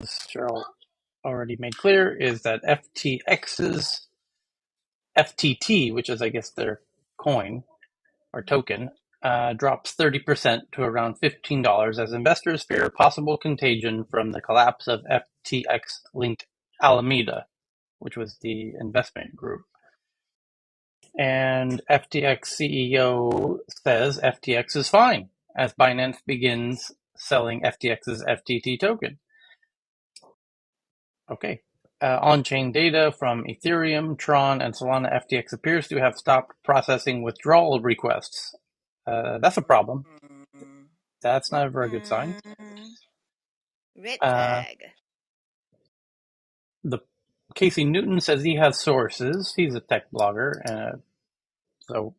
Cheryl already made clear, is that FTX's FTT, which is, I guess, their coin or token, drops 30% to around $15 as investors fear possible contagion from the collapse of FTX-linked Alameda, which was the investment group. And FTX CEO says FTX is fine as Binance begins selling FTX's FTT token. Okay. On-chain data from Ethereum, Tron, and Solana. FTX appears to have stopped processing withdrawal requests. That's a problem. That's not a very good sign. Red Uh, flag. the Casey Newton says he has sources. He's a tech blogger, so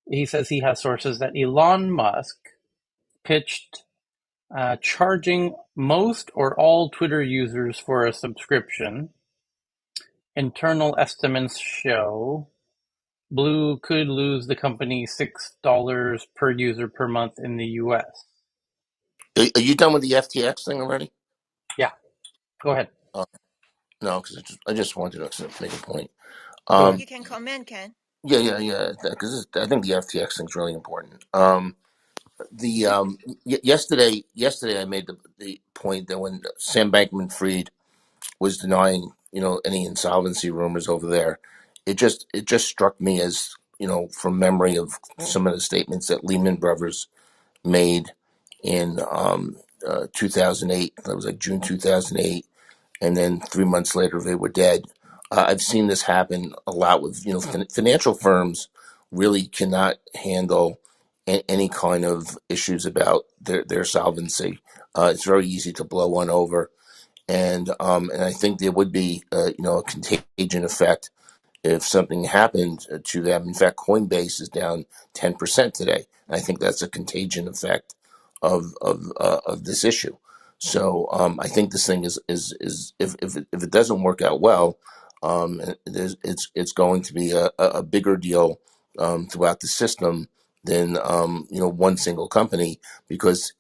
he says he has sources that Elon Musk pitched charging most or all Twitter users for a subscription. Internal estimates show Blue could lose the company $6 per user per month in the US. Are you done with the FTX thing already? Yeah, go ahead. No, because I just wanted to make a point. Go ahead. You can comment, Ken. Yeah. Because I think the FTX thing's really important. Yesterday I made the point that when Sam Bankman-Fried was denying, any insolvency rumors over there, it just struck me as, from memory of some of the statements that Lehman Brothers made in 2008. That was like June 2008, and then 3 months later they were dead. I've seen this happen a lot with, financial firms really cannot handle any kind of issues about their solvency. It's very easy to blow one over, and I think there would be a contagion effect if something happened to them. In fact, Coinbase is down 10% today. I think that's a contagion effect of this issue. So I think this thing is if it doesn't work out well, it's going to be a bigger deal throughout the system than one single company, because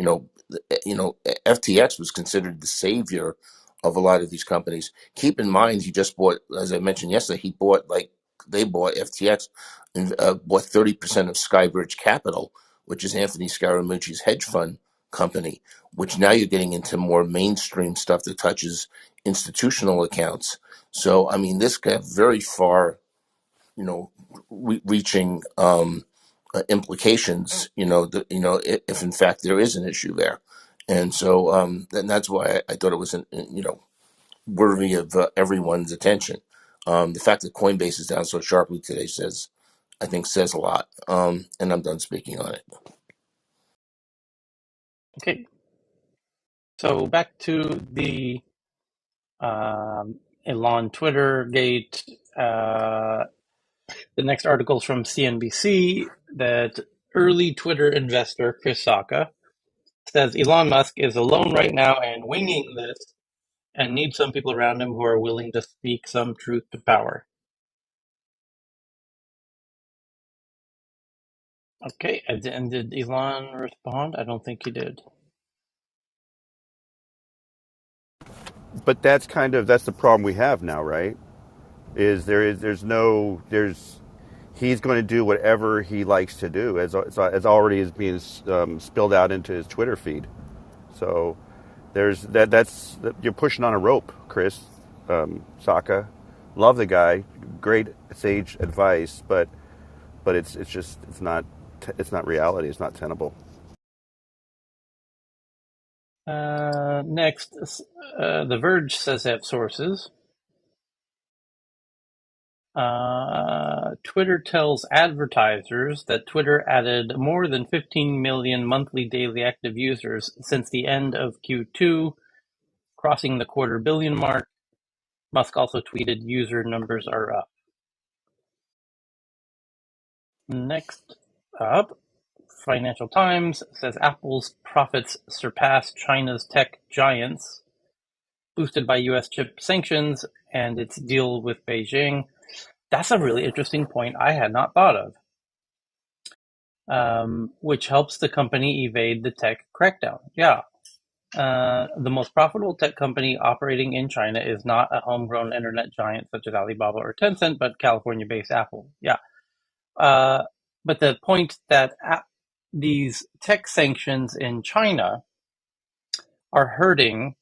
FTX was considered the savior of a lot of these companies. Keep in mind, he just bought, as I mentioned yesterday, they bought FTX and bought 30% of Skybridge Capital, which is Anthony Scaramucci's hedge fund company, which now you're getting into more mainstream stuff that touches institutional accounts. So, I mean, this could have very far, reaching implications, if in fact there is an issue there. And so then that's why I thought it was, worthy of everyone's attention. The fact that Coinbase is down so sharply today I think says a lot. And I'm done speaking on it. Okay. So back to the Elon Twitter gate. The next article is from CNBC that early Twitter investor Chris Sacca says Elon Musk is alone right now and winging this and needs some people around him who are willing to speak some truth to power. Okay, and did Elon respond? I don't think he did. But that's the problem we have now, right? There's he's going to do whatever he likes to do, as already is being spilled out into his Twitter feed. So there's that's you're pushing on a rope, Chris. Saka, love the guy, great sage advice, but it's not reality. It's not tenable. Next, The Verge says they have sources. Twitter tells advertisers that Twitter added more than 15 million monthly daily active users since the end of Q2, crossing the quarter billion mark. Musk also tweeted user numbers are up. Next up, Financial Times says Apple's profits surpass China's tech giants, boosted by US chip sanctions and its deal with Beijing. That's a really interesting point I had not thought of, which helps the company evade the tech crackdown. Yeah, The most profitable tech company operating in China is not a homegrown internet giant such as Alibaba or Tencent, but California-based Apple. Yeah. Uh, but the point that these tech sanctions in China are hurting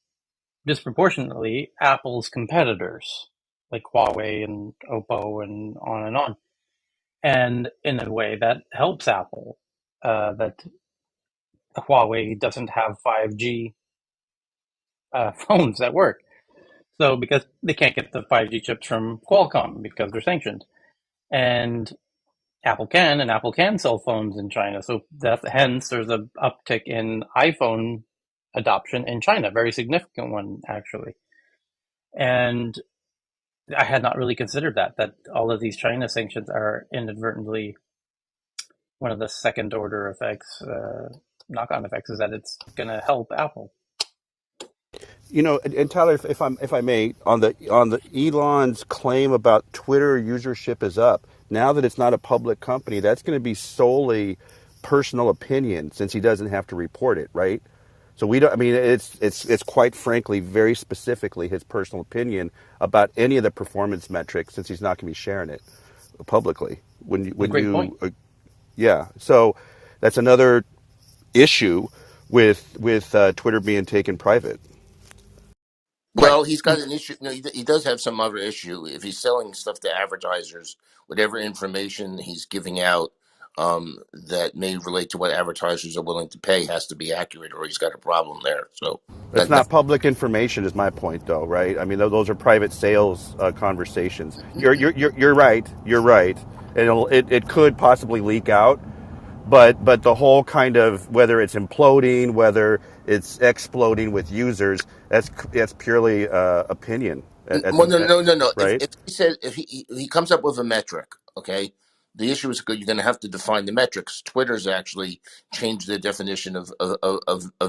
disproportionately Apple's competitors, like Huawei and Oppo and on and on. And in a way that helps Apple, that Huawei doesn't have 5G phones that work. So because they can't get the 5G chips from Qualcomm because they're sanctioned, and Apple can, and Apple can sell phones in China. So that hence there's a uptick in iPhone adoption in China, very significant one actually. And I had not really considered that all of these China sanctions are inadvertently one of the second order effects, knock-on effects, is that it's going to help Apple. You know, and Tyler, if I may, on the Elon's claim about Twitter usership is up. Now that it's not a public company, that's going to be solely personal opinion since he doesn't have to report it, right? So we don't. I mean, it's quite frankly very specifically his personal opinion about any of the performance metrics since he's not going to be sharing it publicly. A great point. Yeah. So that's another issue with Twitter being taken private. Right. Well, he's got an issue. No, he does have some other issue. If he's selling stuff to advertisers, whatever information he's giving out that may relate to what advertisers are willing to pay has to be accurate, or he's got a problem there. So It's that not public information, is my point, though, right? I mean, those are private sales conversations. You're right. You're right. And it could possibly leak out, but the whole kind of whether it's imploding, whether it's exploding with users, that's purely opinion. well, no. Right? If he says if he comes up with a metric, okay, the issue is good. You're going to have to define the metrics. Twitter's actually changed their definition of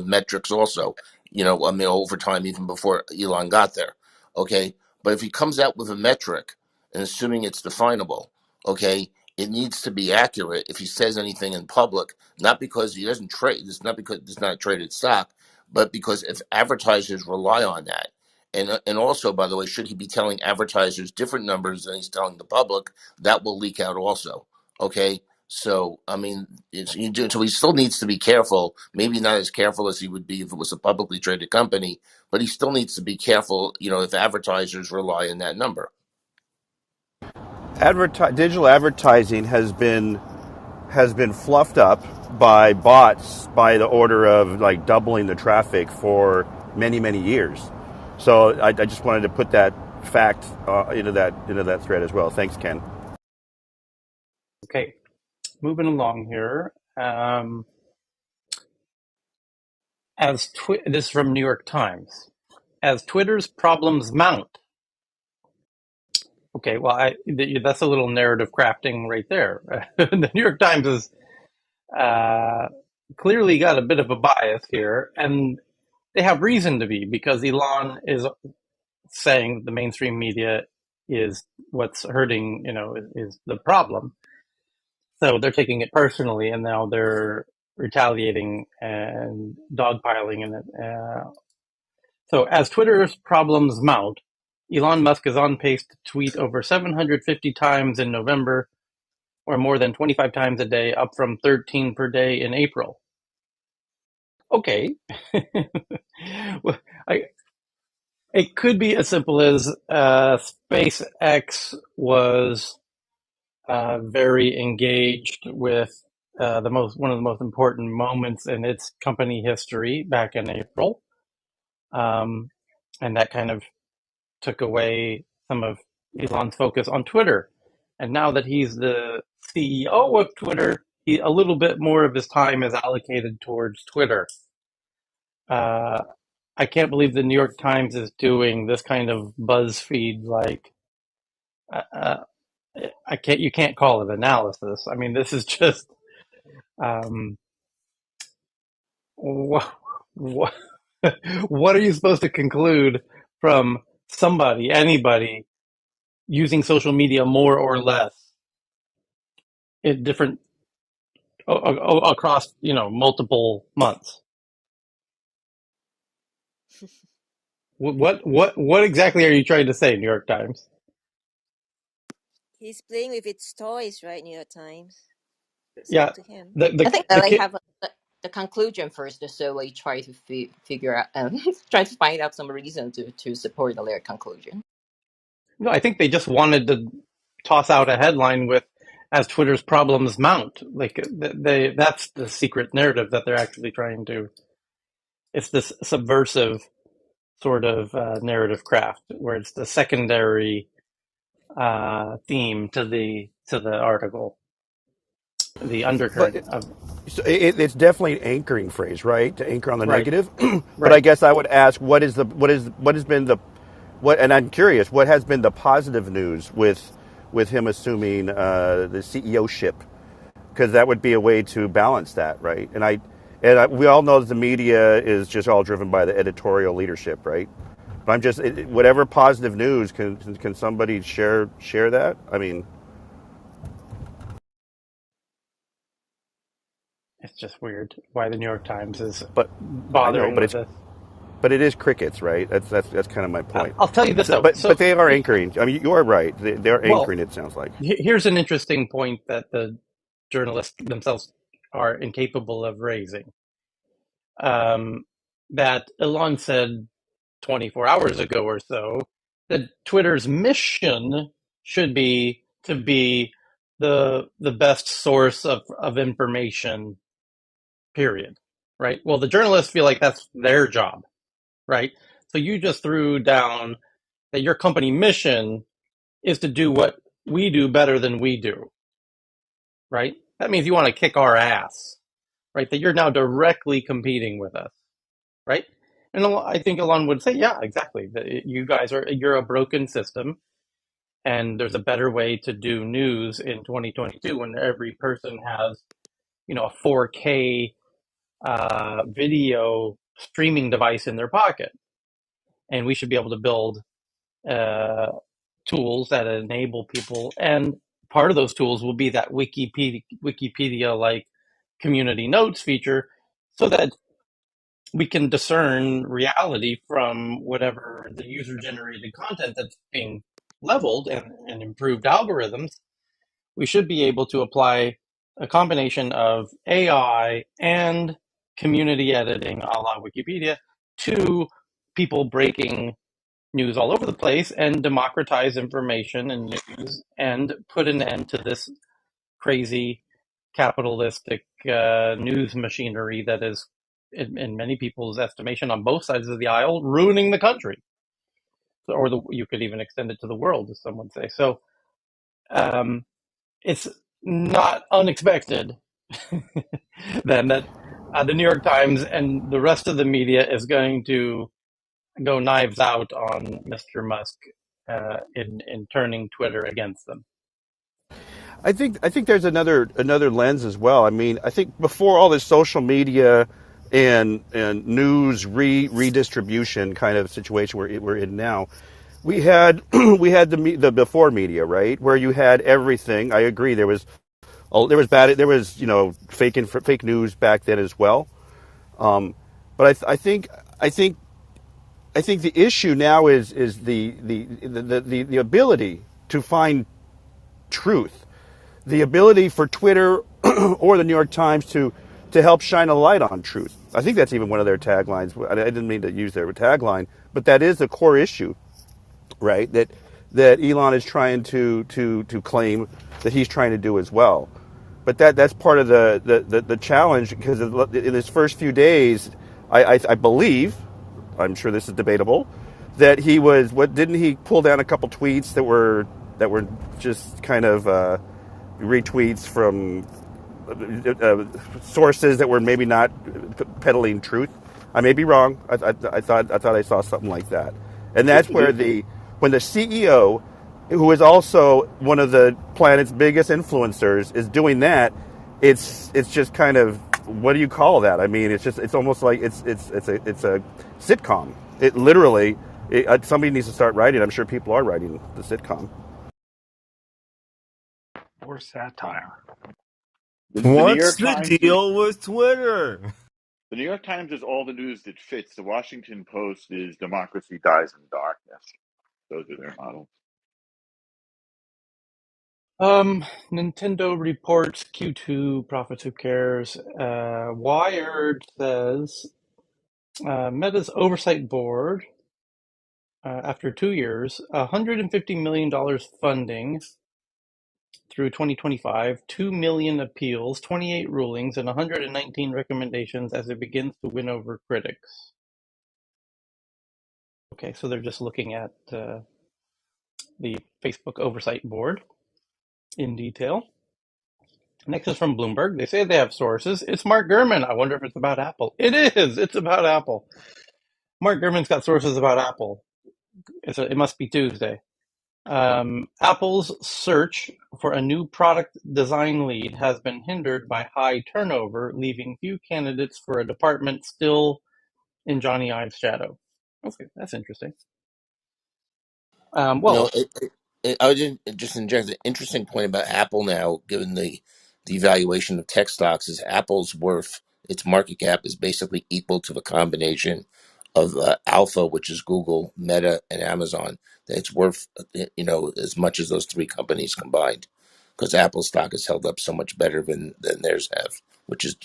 metrics. Also, I mean, over time, even before Elon got there, okay. But if he comes out with a metric, and assuming it's definable, okay, it needs to be accurate. If he says anything in public, not because he doesn't trade, it's not because it's not a traded stock, but because if advertisers rely on that. And also, by the way, should he be telling advertisers different numbers than he's telling the public, that will leak out also. Okay, so I mean, so he still needs to be careful. Maybe not as careful as he would be if it was a publicly traded company, but he still needs to be careful. If advertisers rely on that number. Digital advertising has been fluffed up by bots by the order of like doubling the traffic for many years. So I just wanted to put that fact into that thread as well. Thanks, Ken. Okay. Moving along here. This is from New York Times. As Twitter's problems mount. Okay, well, that's a little narrative crafting right there. The New York Times has clearly got a bit of a bias here, and they have reason to be because Elon is saying the mainstream media is what's hurting, is the problem. So they're taking it personally, and now they're retaliating and dogpiling in it. So as Twitter's problems mount, Elon Musk is on pace to tweet over 750 times in November, or more than 25 times a day, up from 13 per day in April. Okay. Well, it could be as simple as SpaceX was very engaged with one of the most important moments in its company history back in April, and that kind of took away some of Elon's focus on Twitter. And now that he's the CEO of Twitter, a little bit more of his time is allocated towards Twitter. I can't believe the New York Times is doing this kind of BuzzFeed like. Uh, you can't call it analysis. I mean, this is just um, what, what, what are you supposed to conclude from anybody using social media more or less in different across multiple months? What exactly are you trying to say, New York Times? He's playing with its toys, right, New York Times? It's up Yeah, to him. the I the think the that I kid. have the conclusion first, so I try to figure out, try to find out some reason to support their conclusion. No, I think they just wanted to toss out a headline with as Twitter's problems mount. Like they that's the secret narrative that they're actually trying to. It's this subversive sort of narrative craft where it's the secondary theme to the article, the undercurrent But of so it's definitely an anchoring phrase, right? To anchor on the right, negative. But I right. guess I would ask, what has been the what? And I'm curious, what has been the positive news with him assuming the CEO ship? Because that would be a way to balance that, right? We all know that the media is just all driven by the editorial leadership, right? But I'm just whatever positive news can somebody share that? I mean, It's just weird why the New York Times is but I know, bothering with this. but it is crickets, right? That's kind of my point. I'll tell you this So, though. but they are anchoring. I mean, you are right. They are Well, anchoring. It sounds like. here's an interesting point that the journalists themselves are incapable of raising. Um, that Elon said 24 hours ago or so that Twitter's mission should be to be the best source of information, period. Right? Well, the journalists feel like that's their job, right? So you just threw down that your company mission is to do what we do better than we do, right? That means you want to kick our ass, right? That you're now directly competing with us, right? And I think Elon would say, yeah, exactly. That you're a broken system, and there's a better way to do news in 2022 when every person has, a 4K video streaming device in their pocket, and we should be able to build uh, tools that enable people. And part of those tools will be that Wikipedia like community notes feature, so that we can discern reality from whatever the user generated content that's being leveled and improved algorithms. We should be able to apply a combination of AI and community editing a la Wikipedia to people breaking news all over the place and democratize information and news and put an end to this crazy capitalistic news machinery that is, in many people's estimation, on both sides of the aisle, ruining the country. Or you could even extend it to the world, as some would say. So um, it's not unexpected then that the New York Times and the rest of the media is going to go knives out on Mr. Musk in turning Twitter against them. I think there's another lens as well. I mean, I think before all this social media and news redistribution kind of situation we're in now, we had we had the before media, right, where you had everything. I agree. There was fake news back then as well. But I think the issue now is the ability to find truth, the ability for Twitter or the New York Times to help shine a light on truth. I think that's even one of their taglines. I didn't mean to use their tagline, but that is the core issue, right? That Elon is trying to claim that he's trying to do as well. But that's part of the challenge, because in his first few days, I believe, I'm sure this is debatable, that he was, what didn't he pull down a couple tweets that were just kind of retweets from sources that were maybe not peddling truth. I may be wrong. I thought I saw something like that, and that's where when the CEO, who is also one of the planet's biggest influencers, is doing that, it's just kind of, what do you call that? I mean, it's almost like it's a sitcom. It literally, somebody needs to start writing. I'm sure people are writing the sitcom. Or satire. The New What's York the Times was deal with Twitter? The New York Times is all the news that fits. The Washington Post is democracy dies in darkness. Those are their models. Nintendo reports Q2 profits. Who cares? Wired says Meta's oversight board, after 2 years, $150 million funding through 2025, 2 million appeals, 28 rulings, and 119 recommendations as it begins to win over critics. Okay, so they're just looking at the Facebook oversight board in detail. Next is from Bloomberg. They say they have sources. It's Mark Gurman. I wonder if it's about Apple. It is. It's about Apple. Mark Gurman's got sources about Apple. It must be Tuesday. Apple's search for a new product design lead has been hindered by high turnover, leaving few candidates for a department still in Johnny Ive's shadow. Okay, that's interesting. You know, Well, I was just in general, the interesting point about Apple now, given the valuation of tech stocks, is Apple's worth, its market cap is basically equal to the combination of Alpha, which is Google, Meta, and Amazon. That it's worth, as much as those three companies combined, because Apple stock has held up so much better than theirs have, which is,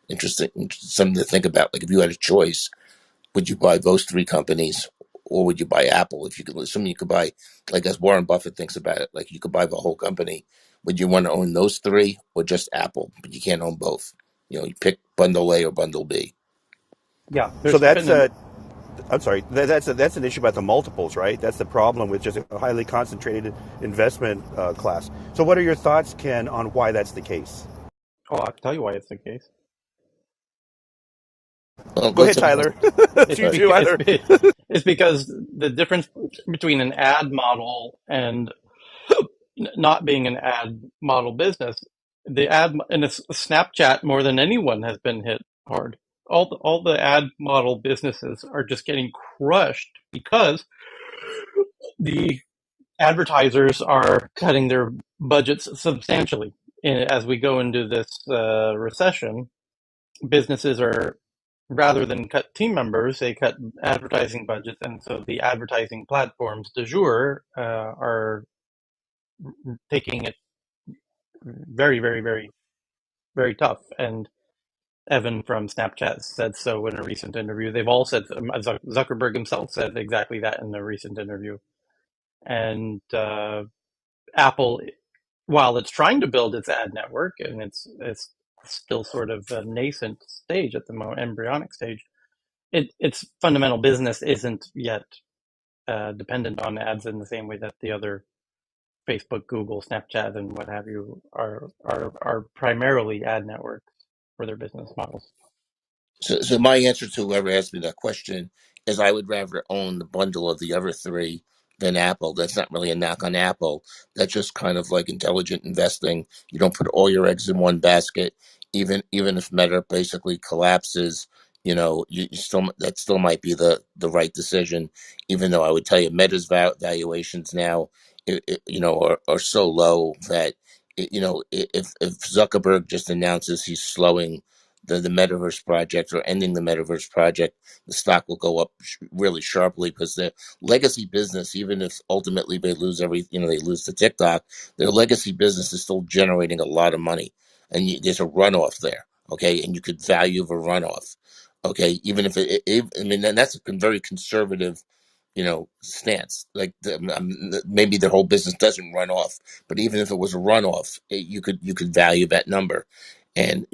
interesting, something to think about. Like if you had a choice, would you buy those three companies or would you buy Apple? If you could, assuming you could buy, like as Warren Buffett thinks about it, like you could buy the whole company, would you want to own those three or just Apple? But you can't own both. You pick bundle A or bundle B. yeah, So there's been an I'm sorry, that's an issue about the multiples, right? That's the problem with just a highly concentrated investment class. So what are your thoughts, Ken, on why that's the case? oh, I'll tell you why it's the case. Well, Go go ahead, to Tyler. It's You too, because either. it's because the difference between an ad model and not being an ad model business, the ad and it's Snapchat more than anyone has been hit hard. All the ad model businesses are just getting crushed because the advertisers are cutting their budgets substantially. And as we go into this recession, businesses are, rather than cut team members, they cut advertising budgets, and so the advertising platforms du jour are taking it very, very, very, very tough. And Evan from Snapchat said so in a recent interview. They've all said, Zuckerberg himself said exactly that in a recent interview. And Apple, while it's trying to build its ad network, and it's still sort of a nascent stage at the moment, embryonic stage, its fundamental business isn't yet dependent on ads in the same way that the other Facebook, Google, Snapchat, and what have you are primarily ad networks for their business models. So my answer to whoever asked me that question is I would rather own the bundle of the other three than Apple. That's not really a knock on Apple. That's just kind of like intelligent investing. You don't put all your eggs in one basket. Even if Meta basically collapses, you still that still might be the right decision. Even though I would tell you Meta's valuations now, are so low that if Zuckerberg just announces he's slowing the metaverse project or ending the metaverse project, the stock will go up really sharply because their legacy business, even if ultimately they lose they lose to TikTok, their legacy business is still generating a lot of money, and there's a runoff there. Okay, and you could value the runoff. Okay, even if I mean, and that's a very conservative stance. Like maybe the whole business doesn't run off, but even if it was a runoff, you could value that number. And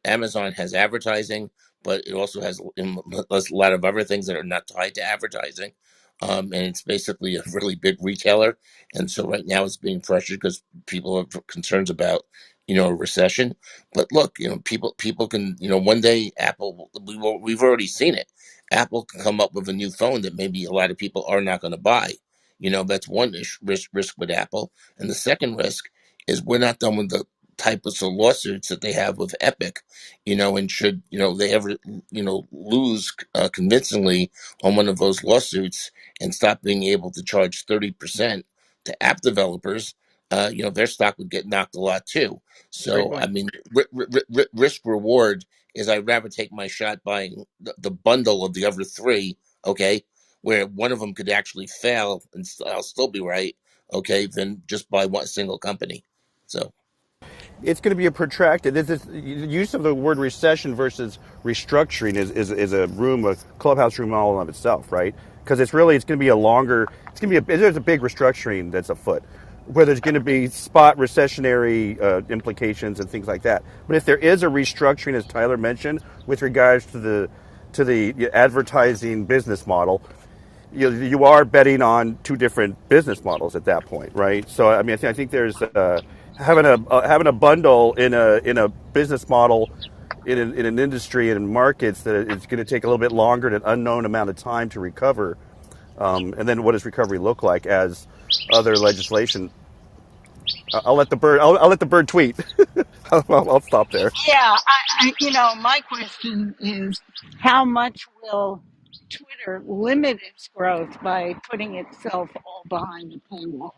Amazon has advertising, but it also has a lot of other things that are not tied to advertising. And it's basically a really big retailer. And so right now it's being pressured because people have concerns about a recession. But look, people can one day Apple we've already seen it. Apple can come up with a new phone that maybe a lot of people are not going to buy. That's one risk with Apple. And the second risk is we're not done with the types of lawsuits that they have with Epic, and should, they ever, lose convincingly on one of those lawsuits and stop being able to charge 30% to app developers, their stock would get knocked a lot too. That's a great So, I point. mean, risk reward is I'd rather take my shot buying the bundle of the other three, okay, where one of them could actually fail and I'll still be right, okay, than just buy one single company. So, It's going to be a protracted. This use of the word recession versus restructuring is a room, a clubhouse room all of itself, right? Because it's going to be a longer. It's going to be there's a big restructuring that's afoot, where there's going to be spot recessionary implications and things like that. But if there is a restructuring, as Tyler mentioned, with regards to the advertising business model, you are betting on two different business models at that point, right? So I mean, I think there's having a bundle in a business model in an industry and in markets that it's going to take a little bit longer, an unknown amount of time to recover, and then what does recovery look like as other legislation? I'll let the bird. I'll let the bird tweet. I'll stop there. Yeah, my question is how much will Twitter limit its growth by putting itself all behind a paywall?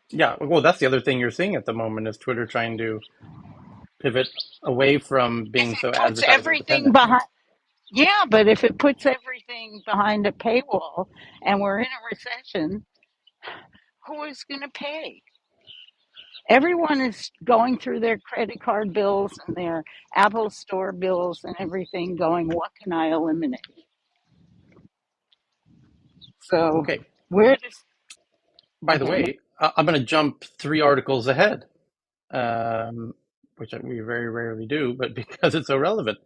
Yeah, well, that's the other thing you're seeing at the moment is Twitter trying to pivot away from If being it so puts advertiser everything dependent. behind, yeah, but if it puts everything behind a paywall and we're in a recession, who is going to pay? Everyone is going through their credit card bills and their Apple Store bills and everything, going, what can I eliminate? So, Okay, where does, by the okay. way, I'm going to jump 3 articles ahead, um, which we very rarely do, but because it's so relevant.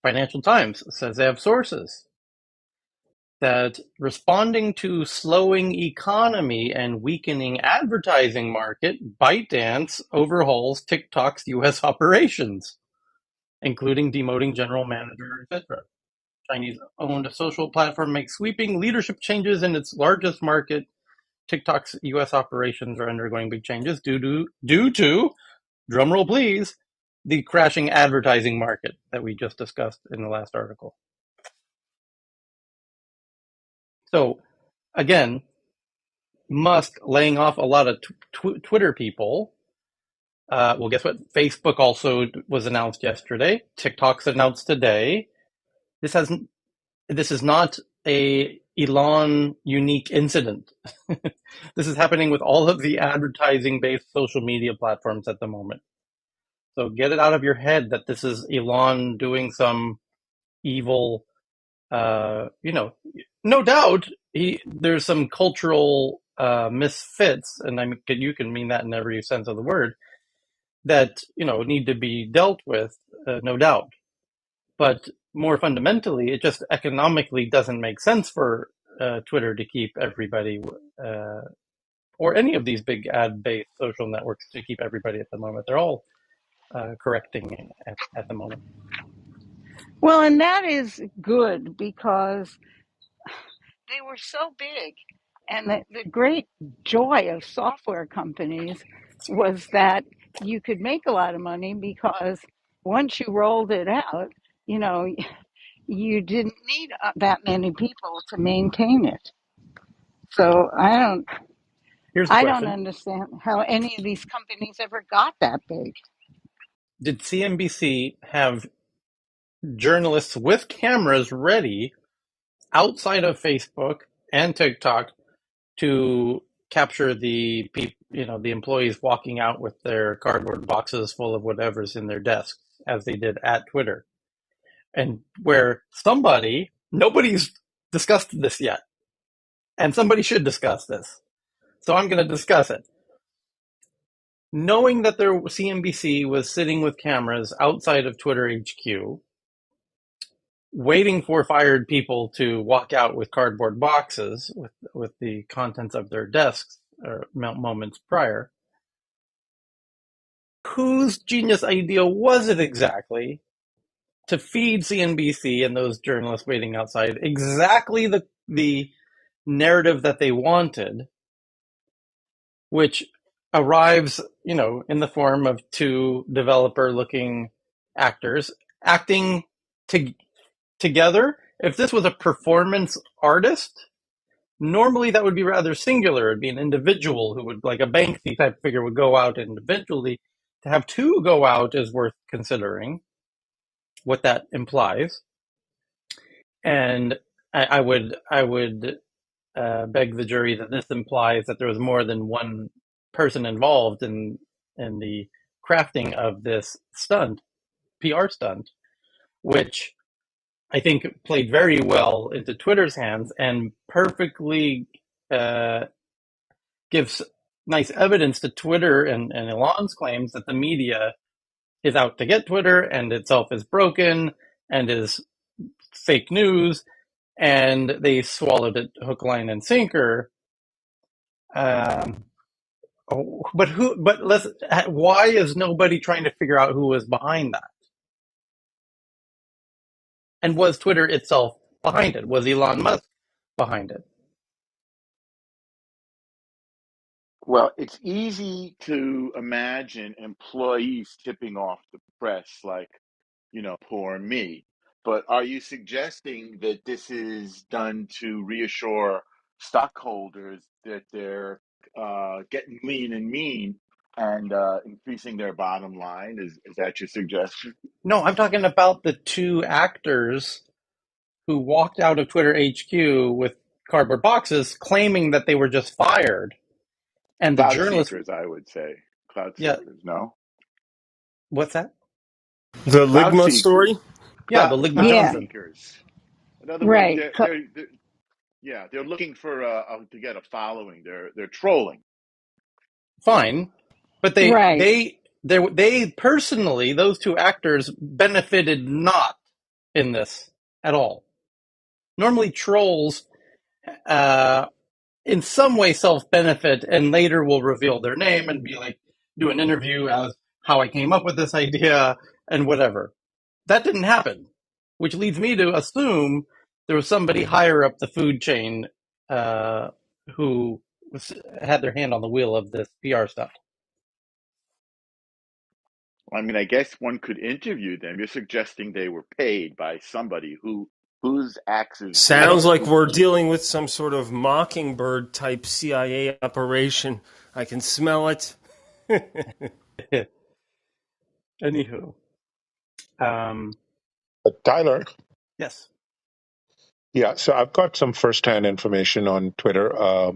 Financial Times says they have sources that responding to slowing economy and weakening advertising market, ByteDance overhauls TikTok's U.S. operations, including demoting general manager, etc. Chinese-owned social platform makes sweeping leadership changes in its largest market. TikTok's U.S. operations are undergoing big changes due to drumroll please, the crashing advertising market that we just discussed in the last article. So again, Musk laying off a lot of Twitter people. Well, guess what? Facebook also was announced yesterday. TikTok's announced today. This has this is not a Elon unique incident. This is happening with all of the advertising based social media platforms at the moment. So get it out of your head that this is Elon doing some evil, no doubt there's some cultural misfits, and you can mean that in every sense of the word, that need to be dealt with, no doubt. But more fundamentally, it just economically doesn't make sense for Twitter to keep everybody, uh, or any of these big ad-based social networks to keep everybody at the moment. They're all correcting at the moment. Well, and that is good because they were so big. And the great joy of software companies was that you could make a lot of money because once you rolled it out, you know, you didn't need that many people to maintain it. So Here's the I don't question: understand how any of these companies ever got that big. did CNBC have journalists with cameras ready outside of Facebook and TikTok to capture the employees walking out with their cardboard boxes full of whatever's in their desks, as they did at Twitter, and where nobody's discussed this yet, and somebody should discuss this, so I'm going to discuss it. Knowing that their CNBC was sitting with cameras outside of Twitter HQ, waiting for fired people to walk out with cardboard boxes with the contents of their desks moments prior. Whose genius idea was it exactly to feed CNBC and those journalists waiting outside exactly the narrative that they wanted, which arrives, in the form of two developer-looking actors acting to, together? If this was a performance artist, Normally, that would be rather singular. It'd be an individual who would, like a Banksy type figure, would go out individually. To have two go out is worth considering what that implies. And I would beg the jury that this implies that there was more than one person involved in the crafting of this stunt, PR stunt, which I think played very well into Twitter's hands and perfectly uh, gives nice evidence to Twitter and Elon's claims that the media is out to get Twitter and itself is broken and is fake news, and they swallowed it hook, line, and sinker. Um, but who? But let's. Why is nobody trying to figure out who was behind that? And was Twitter itself behind it? Was Elon Musk behind it? Well, it's easy to imagine employees tipping off the press like, poor me. But are you suggesting that this is done to reassure stockholders that they're getting lean and mean and increasing their bottom line? Is that your suggestion? No, I'm talking about the two actors who walked out of Twitter HQ with cardboard boxes claiming that they were just fired. And the Cloud journalist, seekers, I would say. Cloud yeah, seekers, no? what's that? The Cloud Ligma seekers. story? Yeah, the Ligma Cloud Yeah, Johnson. seekers. In other words, right. they're looking for to get a following. They're trolling. So Fine, but Right. they personally, those two actors benefited not in this at all. Normally, trolls, uh, in some way, self benefit, and later will reveal their name and be like, do an interview as how I came up with this idea and whatever. That didn't happen, which leads me to assume there was somebody higher up the food chain uh, who had their hand on the wheel of this PR stuff. I mean, I guess one could interview them. You're suggesting they were paid by somebody whose axes I they don't. Sounds like were. we're dealing with some sort of mockingbird type CIA operation. I can smell it. Anywho, um, Tyler, yes. yeah, so I've got some firsthand information on Twitter.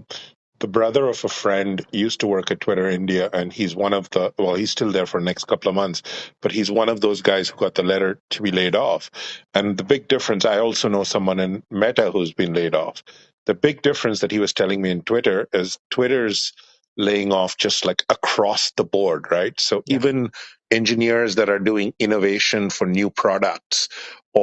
The brother of a friend used to work at Twitter India, and he's one of the, well, he's still there for the next couple of months, but he's one of those guys who got the letter to be laid off. And the big difference, I also know someone in Meta who's been laid off. The big difference that he was telling me in Twitter is Twitter's laying off just like across the board, right? So Yeah. even engineers that are doing innovation for new products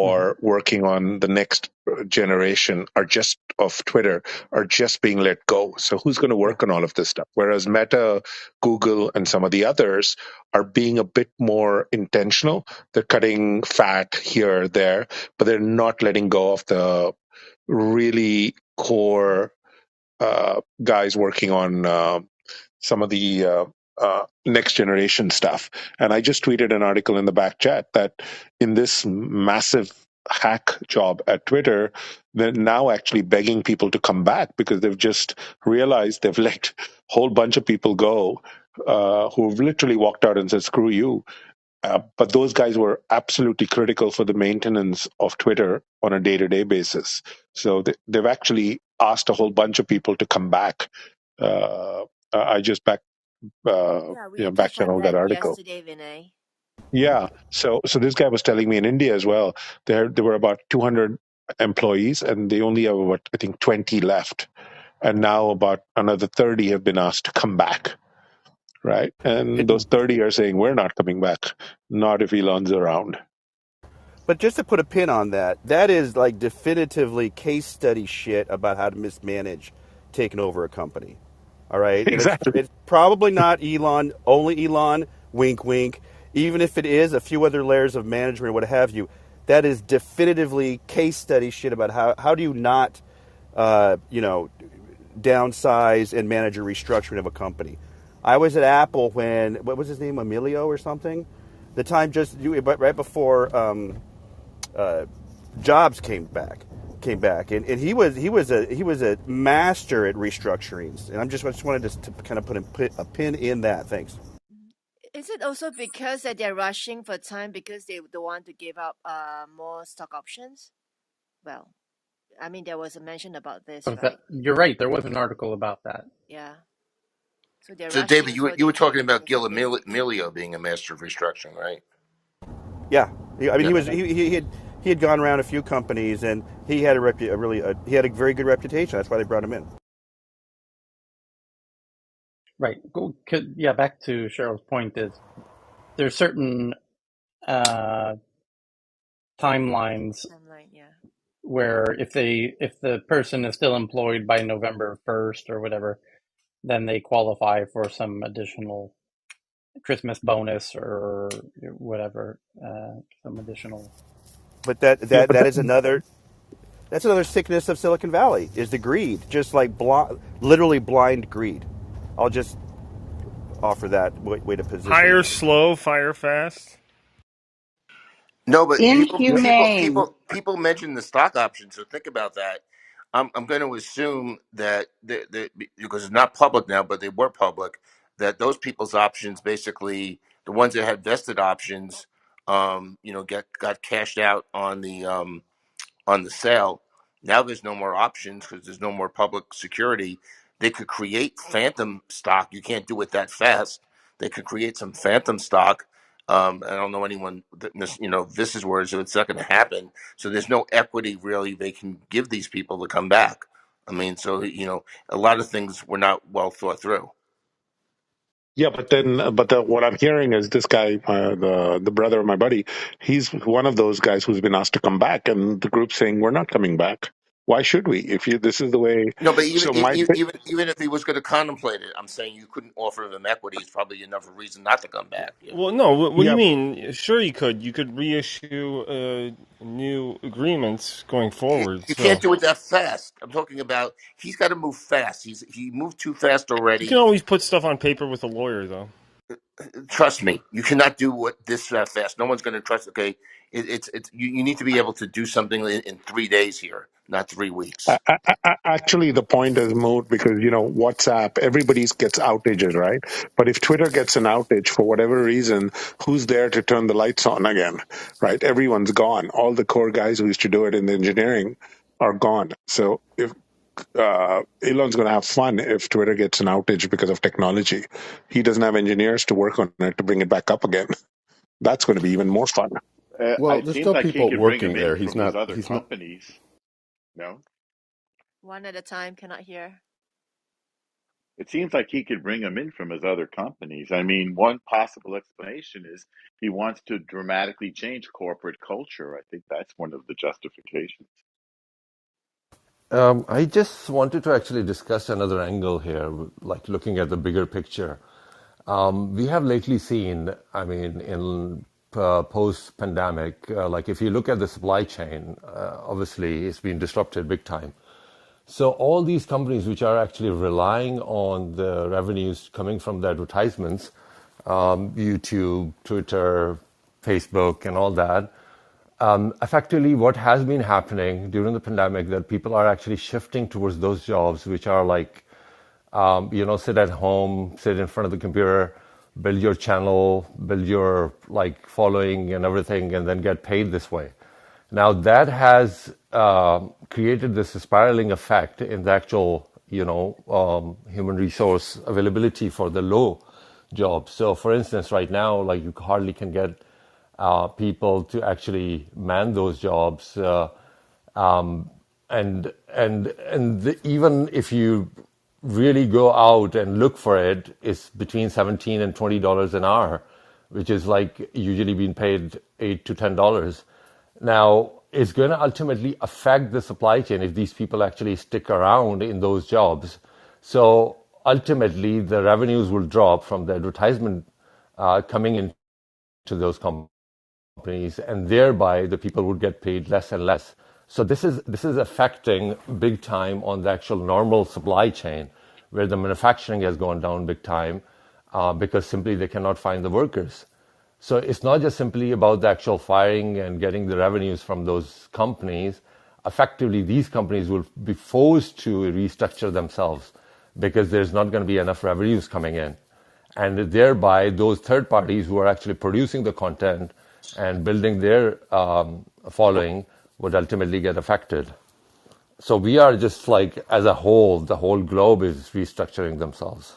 Mm-hmm. or working on the next generation are just of Twitter are just being let go. So who's going to Yeah. work on all of this stuff? Whereas Meta, Google, and some of the others are being a bit more intentional. They're cutting fat here or there, but they're not letting go of the really core guys working on some of the next generation stuff. And I just tweeted an article in the back chat that in this massive hack job at Twitter, they're now actually begging people to come back because they've just realized they've let a whole bunch of people go who've literally walked out and said, screw you. But those guys were absolutely critical for the maintenance of Twitter on a day-to-day basis. So they've actually asked a whole bunch of people to come back. Uh, I just Yeah, we back just had channel that that article. yesterday, Vinay. Yeah. So this guy was telling me in India as well. There were about 200 employees, and they only have about I think 20 left, and now about another 30 have been asked to come back. Right, and those And 30 are saying we're not coming back, not if Elon's around. But just to put a pin on that, that is like definitively case study shit about how to mismanage taking over a company. All right, and Exactly. it's probably not Elon, only Elon. Wink, wink. Even if it is a few other layers of management or what have you, that is definitively case study shit about how do you not, you know, downsize and manage a restructuring of a company. I was at Apple when what was his name, Emilio or something. The time just right before Jobs came back. came back, and he was a master at restructurings. And I just wanted to kind of put a pin in that. Thanks. Mhm. Is it also because that they're rushing for time because they don't want to give up more stock options? Well, I mean, there was a mention about this, But that, right? you're right. There was an article about that. Yeah. So they're So, David, rushing you were, for you the were talking for about the Gil funding. Amelio being a master of restructuring, right? Yeah, I mean Yeah. he had gone around a few companies, and he had he had a very good reputation. That's why they brought him in. Right. Yeah. Back to Cheryl's point is there's certain uh, timelines Timeline, yeah. where if the person is still employed by November 1st or whatever, then they qualify for some additional Christmas bonus or whatever, some additional. But that Yeah, that but that is another that's another sickness of Silicon Valley is the greed, just like literally blind greed. I'll just offer that way to position Hire that. slow, fire fast. No, but Inhumane. people mention the stock options. So think about that. I'm going to assume that because it's not public now, but they were public, that those people's options, basically the ones that had vested options, get got cashed out on the sale. Now there's no more options because there's no more public security. They could create phantom stock. You can't do it that fast. They could create some phantom stock. I don't know anyone. This is where it's not going to happen. So there's no equity really they can give these people to come back. I mean, so a lot of things were not well thought through. yeah, what I'm hearing is this guy, the brother of my buddy, he's one of those guys who's been asked to come back, and the group's saying we're not coming back. Why should we? If you this is the way. No, but So my even if he was going to contemplate it, I'm saying you couldn't offer them equity. It's probably enough of a reason not to come back. Yeah. Well, no. What do you yeah mean? Sure, you could. You could reissue new agreements going forward. You can't So do it that fast. I'm talking about he's got to move fast. He moved too fast you can already. always put stuff on paper with a lawyer, though. Trust me, you cannot do what this fast. No one's going to trust. Okay, it's you need to be able to do something in 3 days here, not 3 weeks. actually, the point is moot because WhatsApp, everybody gets outages, right? But if Twitter gets an outage for whatever reason, who's there to turn the lights on again, right? Everyone's gone. All the core guys who used to do it in the engineering are gone. So if Elon's going to have fun if Twitter gets an outage because of technology, he doesn't have engineers to work on it to bring it back up again. That's going to be even more fun. It Well, there's seems still like he people could bring working them in there. He's from his not. other He's not. companies. No, One at a time, cannot hear. it seems like he could bring them in from his other companies. I mean, one possible explanation is he wants to dramatically change corporate culture. I think that's one of the justifications. I just wanted to actually discuss another angle here, like looking at the bigger picture. We have lately seen, I mean, in post-pandemic, like if you look at the supply chain, obviously it's been disrupted big time. So all these companies which are actually relying on the revenues coming from the advertisements, YouTube, Twitter, Facebook, and all that, effectively what has been happening during the pandemic that people are actually shifting towards those jobs which are like sit at home, sit in front of the computer, build your channel, build your like following and everything, and then get paid this way. Now that has created this spiraling effect in the actual human resource availability for the low jobs. So for instance, right now, like you hardly can get people to actually man those jobs. Even if you really go out and look for it, it's between $17 and $20 an hour, which is like usually being paid $8 to $10. Now, it's going to ultimately affect the supply chain if these people actually stick around in those jobs. So ultimately, the revenues will drop from the advertisement coming into those companies, and thereby the people would get paid less and less. So this is affecting big time on the actual normal supply chain, where the manufacturing has gone down big time because simply they cannot find the workers. So it's not just simply about the actual firing and getting the revenues from those companies. effectively these companies will be forced to restructure themselves because there's not going to be enough revenues coming in. And thereby, those third parties who are actually producing the content and building their following would ultimately get affected. So we are just like, as a whole, the whole globe is restructuring themselves.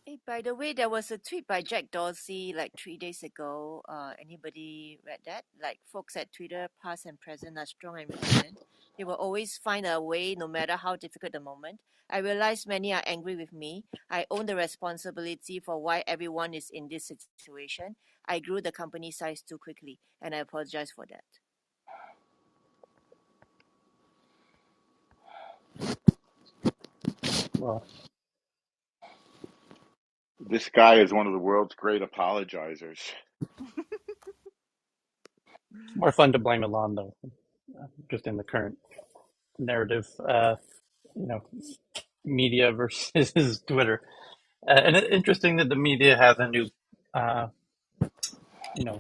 Hey, by the way, there was a tweet by Jack Dorsey like 3 days ago. Anybody read that? Like, folks at Twitter, past and present, are strong and resilient. They will always find a way, no matter how difficult the moment. I realize many are angry with me. I own the responsibility for why everyone is in this situation. I grew the company size too quickly, and I apologize for that. Well, This guy is one of the world's great apologizers. it's more fun to blame Elon, though, just in the current narrative, you know, media versus Twitter. And it's interesting that the media has a new, uh, you know,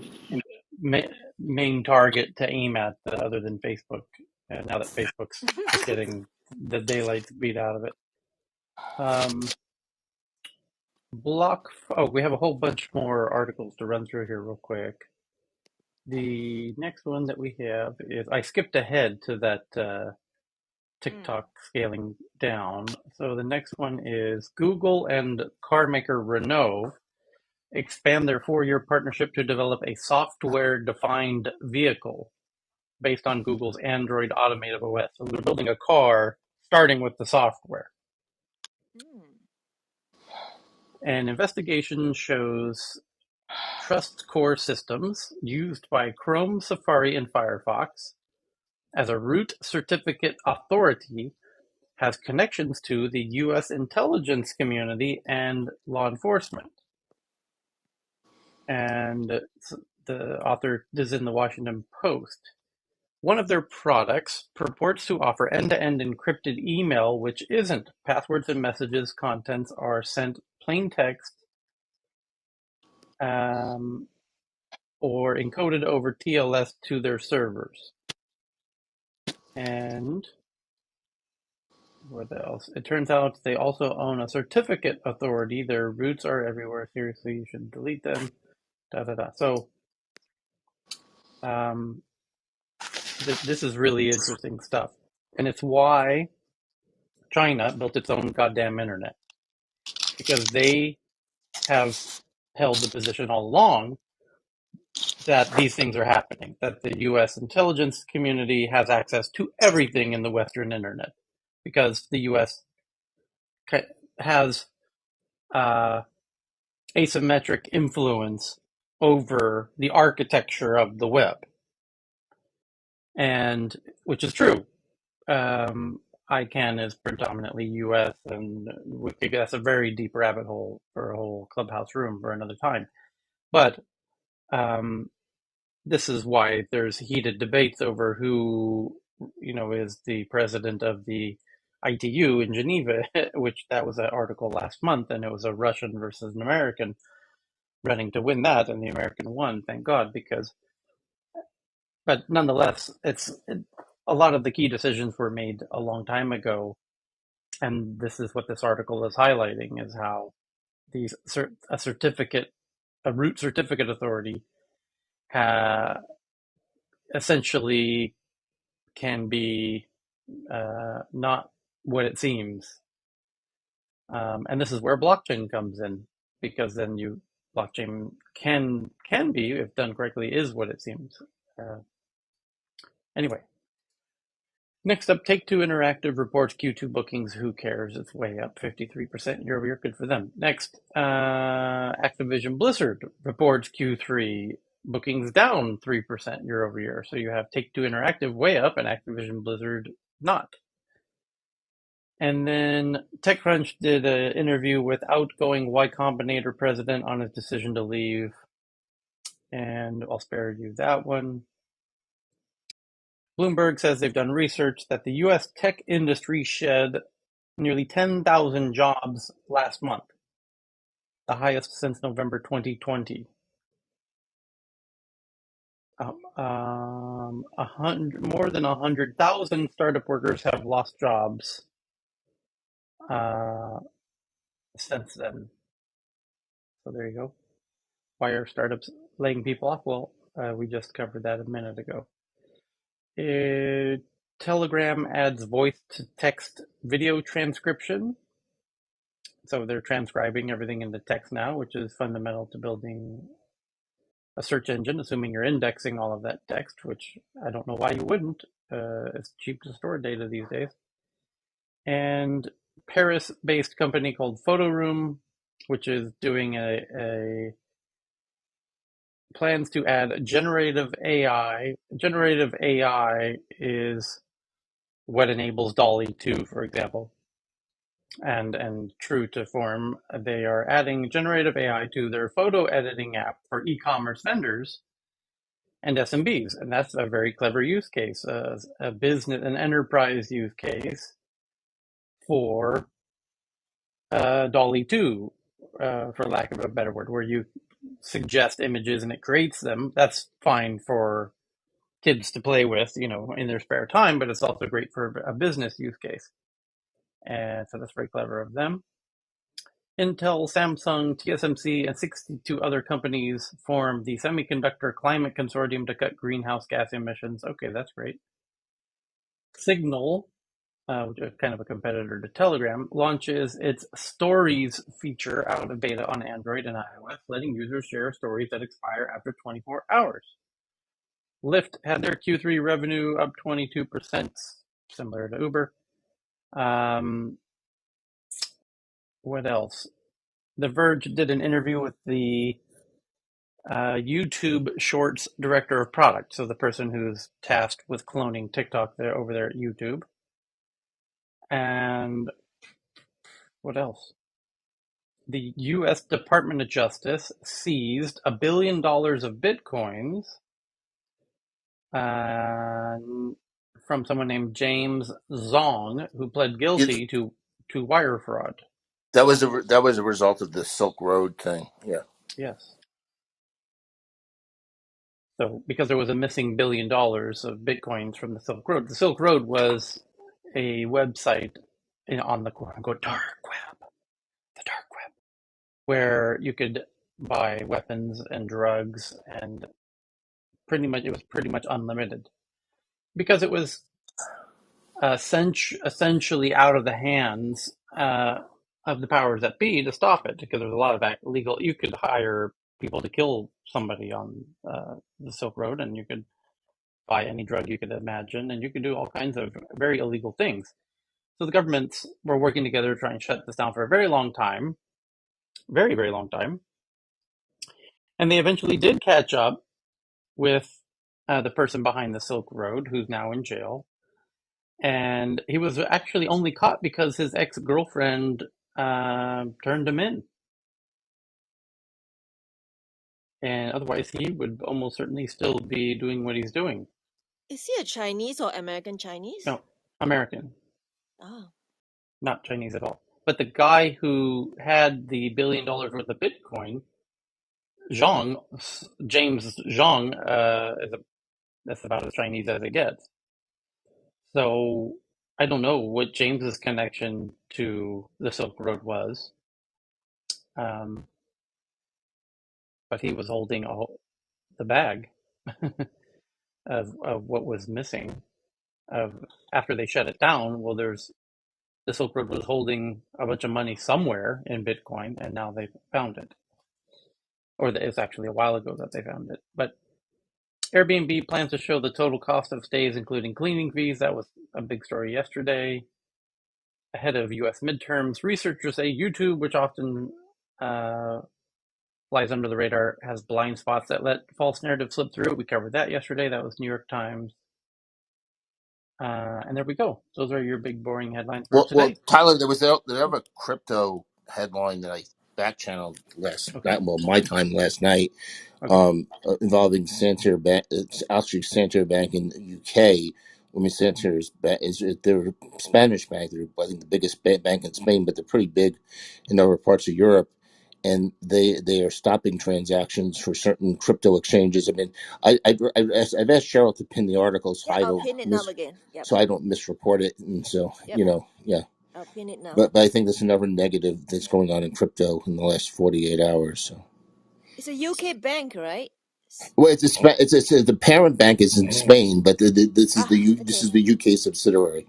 ma- main target to aim at other than Facebook. Now that Facebook's getting the daylight beat out of it. Oh, we have a whole bunch more articles to run through here real quick. The next one that we have is I skipped ahead to that TikTok scaling down. So the next one is Google and car maker Renault expand their 4-year partnership to develop a software-defined vehicle based on Google's Android Automotive OS. So they're building a car starting with the software. An investigation shows Trust Core Systems, used by Chrome, Safari, and Firefox as a root certificate authority, has connections to the U.S. intelligence community and law enforcement. And the author is in the Washington Post. One of their products purports to offer end-to-end encrypted email, which isn't. Passwords and messages contents are sent plain text or encoded over TLS to their servers. And what else? It turns out they also own a certificate authority. Their roots are everywhere. Seriously, you should delete them. Da da da. So, this is really interesting stuff, and it's why China built its own goddamn internet, because they have held the position all along that these things are happening, that the U.S. intelligence community has access to everything in the Western internet, because the U.S. has asymmetric influence over the architecture of the web, and which is true. ICANN is predominantly U.S., and that's a very deep rabbit hole for a whole clubhouse room for another time. But this is why there's heated debates over who, is the president of the ITU in Geneva, which that was an article last month, and it was a Russian versus an American running to win that, and the American won, thank God, but nonetheless, a lot of the key decisions were made a long time ago, and this is what this article is highlighting: is how these a root certificate authority, essentially can be not what it seems, and this is where blockchain comes in, because then blockchain can be, if done correctly, is what it seems. Anyway, next up, Take-Two Interactive reports Q2 bookings. Who cares? It's way up 53% year over year. Good for them. Next, Activision Blizzard reports Q3 bookings down 3% year over year. So you have Take-Two Interactive way up and Activision Blizzard not. And then TechCrunch did an interview with outgoing Y Combinator president on his decision to leave. And I'll spare you that one. Bloomberg says they've done research that the U.S. tech industry shed nearly 10,000 jobs last month, the highest since November 2020. More than 100,000 startup workers have lost jobs uh, since then. So there you go. Why are startups laying people off? Well, we just covered that a minute ago. Telegram adds voice to text video transcription. So they're transcribing everything into text now, which is fundamental to building a search engine, assuming you're indexing all of that text, which I don't know why you wouldn't. It's cheap to store data these days. And Paris-based company called Photoroom, which is doing a plans to add generative AI. Generative AI is what enables DALL-E 2, for example. And true to form, they are adding generative AI to their photo editing app for e-commerce vendors and SMBs, and that's a very clever use case, a business, an enterprise use case for DALL-E 2, for lack of a better word, where you suggest images and it creates them. That's fine for kids to play with, in their spare time, but it's also great for a business use case. And so that's very clever of them. Intel, Samsung, TSMC, and 62 other companies formed the Semiconductor Climate Consortium to cut greenhouse gas emissions. Okay, that's great. Signal, which is kind of a competitor to Telegram, launches its Stories feature out of beta on Android and iOS, letting users share stories that expire after 24 hours. Lyft had their Q3 revenue up 22%, similar to Uber. What else? The Verge did an interview with the YouTube Shorts director of product, so the person who's tasked with cloning TikTok there over there at YouTube. And what else? The U.S. Department of Justice seized $1 billion of bitcoins uh, from someone named James Zong, who pled It, guilty to wire fraud. that was a result of the Silk Road thing. Yeah. Yes. So, because there was a missing $1 billion of bitcoins from the Silk Road, the Silk Road was a website on the quote unquote dark web, the dark web, where you could buy weapons and drugs, and it was pretty much unlimited because it was essentially out of the hands of the powers that be to stop it, because there was a lot of legal. You could hire people to kill somebody on the Silk Road, and you could buy any drug you could imagine, and you could do all kinds of very illegal things. So the governments were working together to try and shut this down for a very long time, very, very long time. And they eventually did catch up with the person behind the Silk Road, who's now in jail. And he was actually only caught because his ex-girlfriend turned him in. And otherwise, he would almost certainly still be doing what he's doing. Is he a Chinese or American Chinese? No, American, Oh. not Chinese at all. But the guy who had the $1 billion worth of Bitcoin, Zhang, James Zhang, that's about as Chinese as it gets. So I don't know what James's connection to the Silk Road was, um, but he was holding the bag of what was missing. After they shut it down, well, the Silk Road was holding a bunch of money somewhere in Bitcoin, and now they found it. Or it's actually a while ago that they found it. But Airbnb plans to show the total cost of stays, including cleaning fees. That was a big story yesterday. Ahead of U.S. midterms, researchers say YouTube, which often flies under the radar, has blind spots that let false narratives slip through. We covered that yesterday. That was New York Times. And there we go. Those are your big, boring headlines for Well, today. Tyler, there was a crypto headline that I back channeled Okay. my time last night, Okay. involving Santander Bank. It's actually Santander Bank in the UK. I mean, they're a Spanish bank. They're, I think, the biggest bank in Spain, but they're pretty big in other parts of Europe. they are stopping transactions for certain crypto exchanges. I mean, I've asked Cheryl to pin the article Yeah, I'll pin it now again. Yep, so I don't misreport it, and so yep. yeah. I'll pin it now. But I think that's another negative that's going on in crypto in the last 48 hours. So. It's a UK bank, right? Well, the parent bank is in Spain, but this is Okay. the UK subsidiary.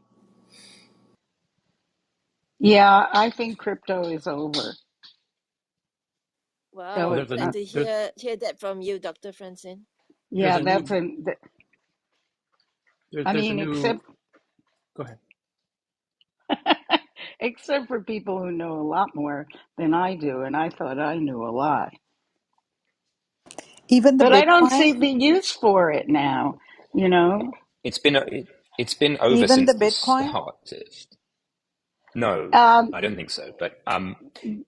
Yeah, I think crypto is over. Well, So, Wow, glad to hear that from you, Dr. Francine. there's yeah, a that's new a. I there's a mean, new. Go ahead. except for people who know a lot more than I do, and I thought I knew a lot. Even the But I don't see Bitcoin, the use for it now, you know. It's been over even the since the Bitcoin. start. No, Um, I don't think so. But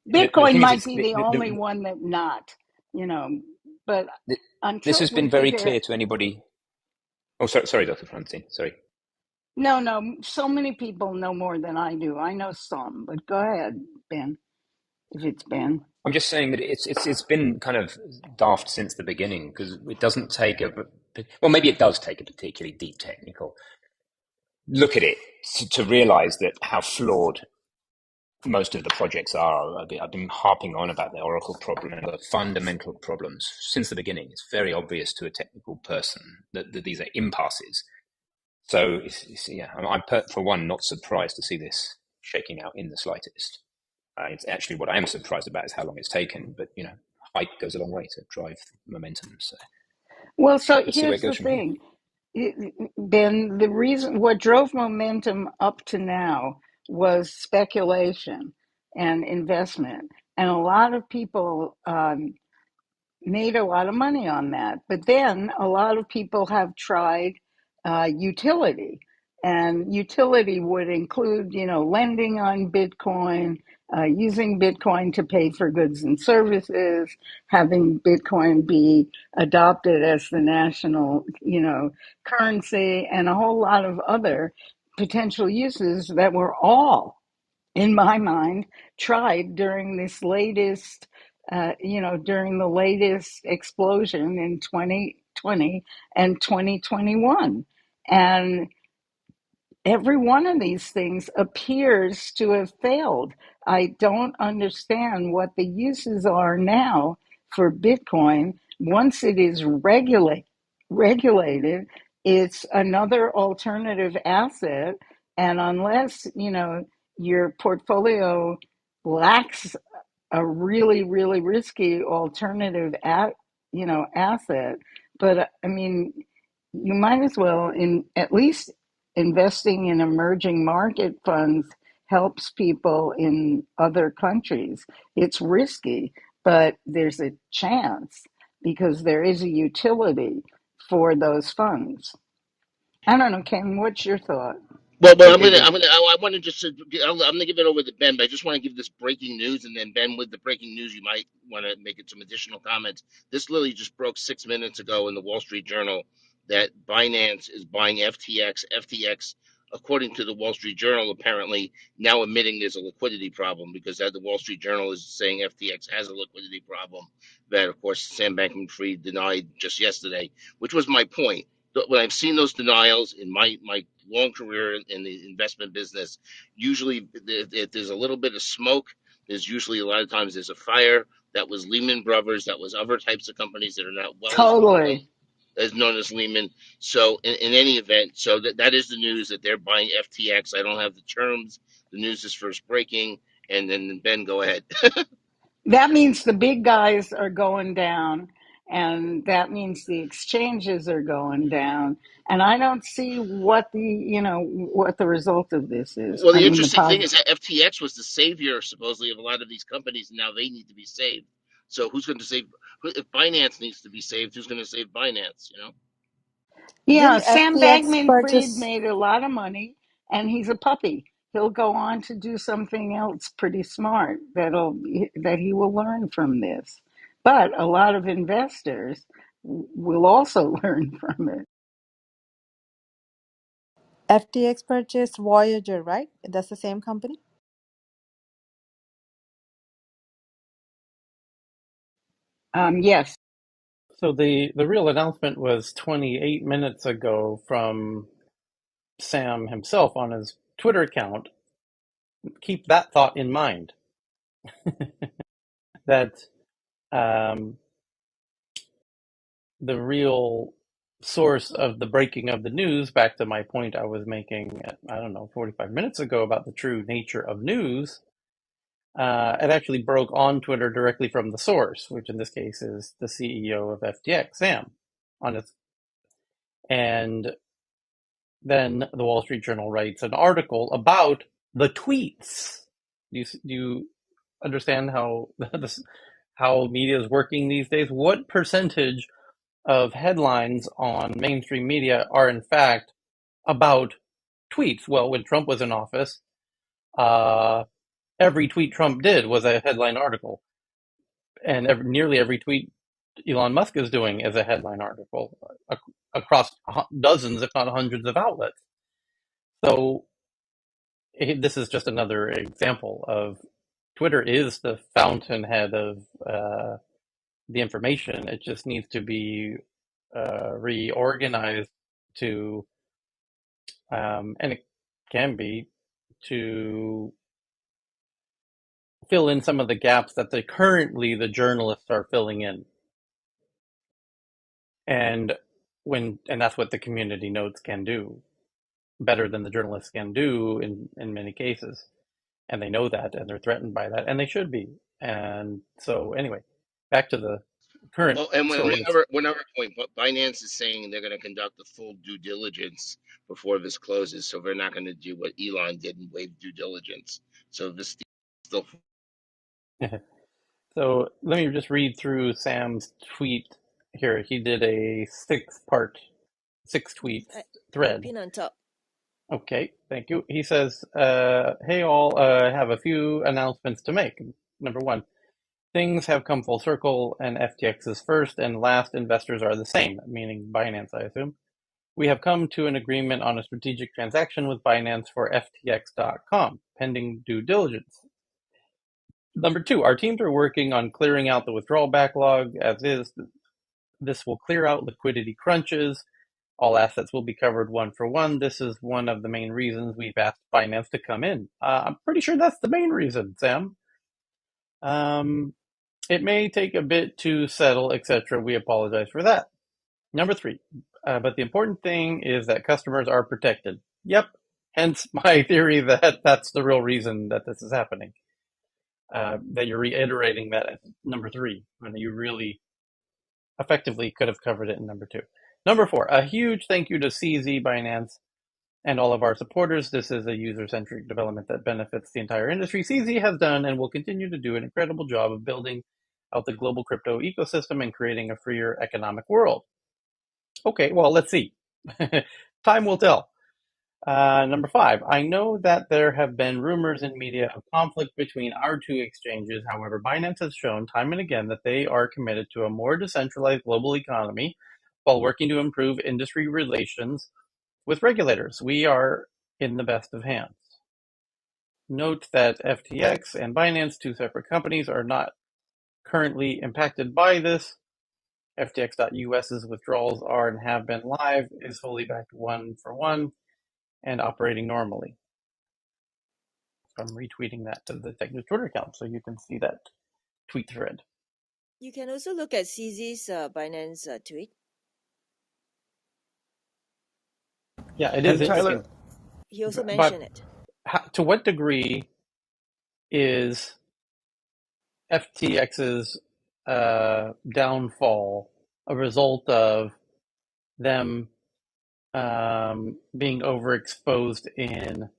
the Bitcoin thing is, might it's be the only one that not, you know, but the, this until has we been very figure, clear to anybody. Oh, sorry, Dr. Francine. Sorry. no, no, so many people know more than I do. I know some, but go ahead, Ben, if it's Ben. I'm just saying that it's been kind of daft since the beginning because it doesn't take well, maybe it does take a particularly deep technical look at it to realize that how flawed most of the projects are. I've been harping on about the Oracle problem and the fundamental problems since the beginning. It's very obvious to a technical person that these are impasses. So, yeah, I'm for one not surprised to see this shaking out in the slightest. It's actually what I am surprised about is how long it's taken. But height goes a long way to drive momentum. So Well, so let's see where it here's the goes from here. thing, Ben, the reason what drove momentum up to now was speculation and investment. And a lot of people made a lot of money on that. But then a lot of people have tried utility, and utility would include, lending on Bitcoin, using Bitcoin to pay for goods and services, having Bitcoin be adopted as the national, currency, and a whole lot of other potential uses that were all in my mind, tried during this latest, during the latest explosion in 2020 and 2021. And every one of these things appears to have failed. I don't understand what the uses are now for Bitcoin. Once it is regulated, it's another alternative asset. And unless, your portfolio lacks a really, really risky alternative asset. But I mean, you might as well in at least investing in emerging market funds helps people in other countries. It's risky, but there's a chance because there is a utility for those funds. I don't know, Ken, what's your thought? Well, It, it, I want to just, I'm gonna give it over to Ben, but I just want to give this breaking news, and then Ben, with the breaking news, you might want to make it some additional comments. This literally just broke 6 minutes ago in the Wall Street Journal that Binance is buying FTX. FTX, according to the Wall Street Journal, apparently now admitting there's a liquidity problem because the Wall Street Journal is saying FTX has a liquidity problem that, of course, Sam Bankman-Fried denied just yesterday, which was my point. When I've seen those denials in my long career in the investment business, usually if there's a little bit of smoke, there's usually a lot of times there's a fire. That was Lehman Brothers. That was other types of companies that are not well Totally. as known as Lehman. So in any event, so that is the news that they're buying FTX. I don't have the terms. The news is first breaking, and then Ben, go ahead. That means the big guys are going down, and that means the exchanges are going down. And I don't see what the result of this is. Well, I the mean, the interesting thing positive. is that FTX was the savior, supposedly, of a lot of these companies, and now they need to be saved. So who's going to save? If Binance needs to be saved, who's going to save Binance? Yeah, Didn't Sam FTX Bankman Fried purchase? made a lot of money, and he's a puppy. He'll go on to do something else pretty smart that he will learn from this. But a lot of investors will also learn from it. FTX purchased Voyager, right? That's the same company. Yes. So the real announcement was 28 minutes ago from Sam himself on his Twitter account. Keep that thought in mind that um, the real source of the breaking of the news, back to my point I was making, I don't know, 45 minutes ago about the true nature of news, it actually broke on Twitter directly from the source, which in this case is the CEO of FTX, Sam, on its, and then the Wall Street Journal writes an article about the tweets. Do you understand how this, how media is working these days? What percentage of headlines on mainstream media are in fact about tweets? Well, when Trump was in office, uh, every tweet Trump did was a headline article, and nearly every tweet Elon Musk is doing is a headline article across dozens, if not hundreds, of outlets. So this is just another example of Twitter is the fountainhead of the information. It just needs to be reorganized to, and it can be, to fill in some of the gaps that currently the journalists are filling in. And and that's what the community notes can do better than the journalists can do in many cases. And they know that, and they're threatened by that, and they should be. And so, anyway, back to the current Well, and story. That's whenever point, but Binance is saying they're going to conduct a full due diligence before this closes, so they're not going to do what Elon did and waive due diligence. So this still. so. Let me just read through Sam's tweet here. He did a six tweet I thread. pin on top. Okay, thank you. He says, "Hey all, I have a few announcements to make. Number one, things have come full circle, and FTX's first and last investors are the same," meaning Binance, I assume. "We have come to an agreement on a strategic transaction with Binance for FTX.com, pending due diligence. Number two, our teams are working on clearing out the withdrawal backlog as is. This will clear out liquidity crunches. All assets will be covered one for one. This is one of the main reasons we've asked Binance to come in." I'm pretty sure that's the main reason, Sam. Um, "It may take a bit to settle, etc. We apologize for that." Number three, but the important thing is that customers are protected. Yep. Hence my theory that that's the real reason that this is happening. That you're reiterating that at number three, when you really effectively could have covered it in number two. Number four, a huge thank you to CZ, Binance, and all of our supporters. This is a user-centric development that benefits the entire industry. CZ has done and will continue to do an incredible job of building out the global crypto ecosystem and creating a freer economic world. Okay, well, let's see. Time will tell. Number five, I know that there have been rumors in media of conflict between our two exchanges. However, Binance has shown time and again that they are committed to a more decentralized global economy while working to improve industry relations with regulators. We are in the best of hands. Note that FTX and Binance, two separate companies, are not currently impacted by this. FTX.US's withdrawals are and have been live, is fully backed one for one, and operating normally. I'm retweeting that to the Tech News Twitter account so you can see that tweet thread. You can also look at CZ's Binance tweet. Yeah, it is And interesting. Tyler, He also But mentioned it. to what degree is FTX's downfall a result of them being overexposed in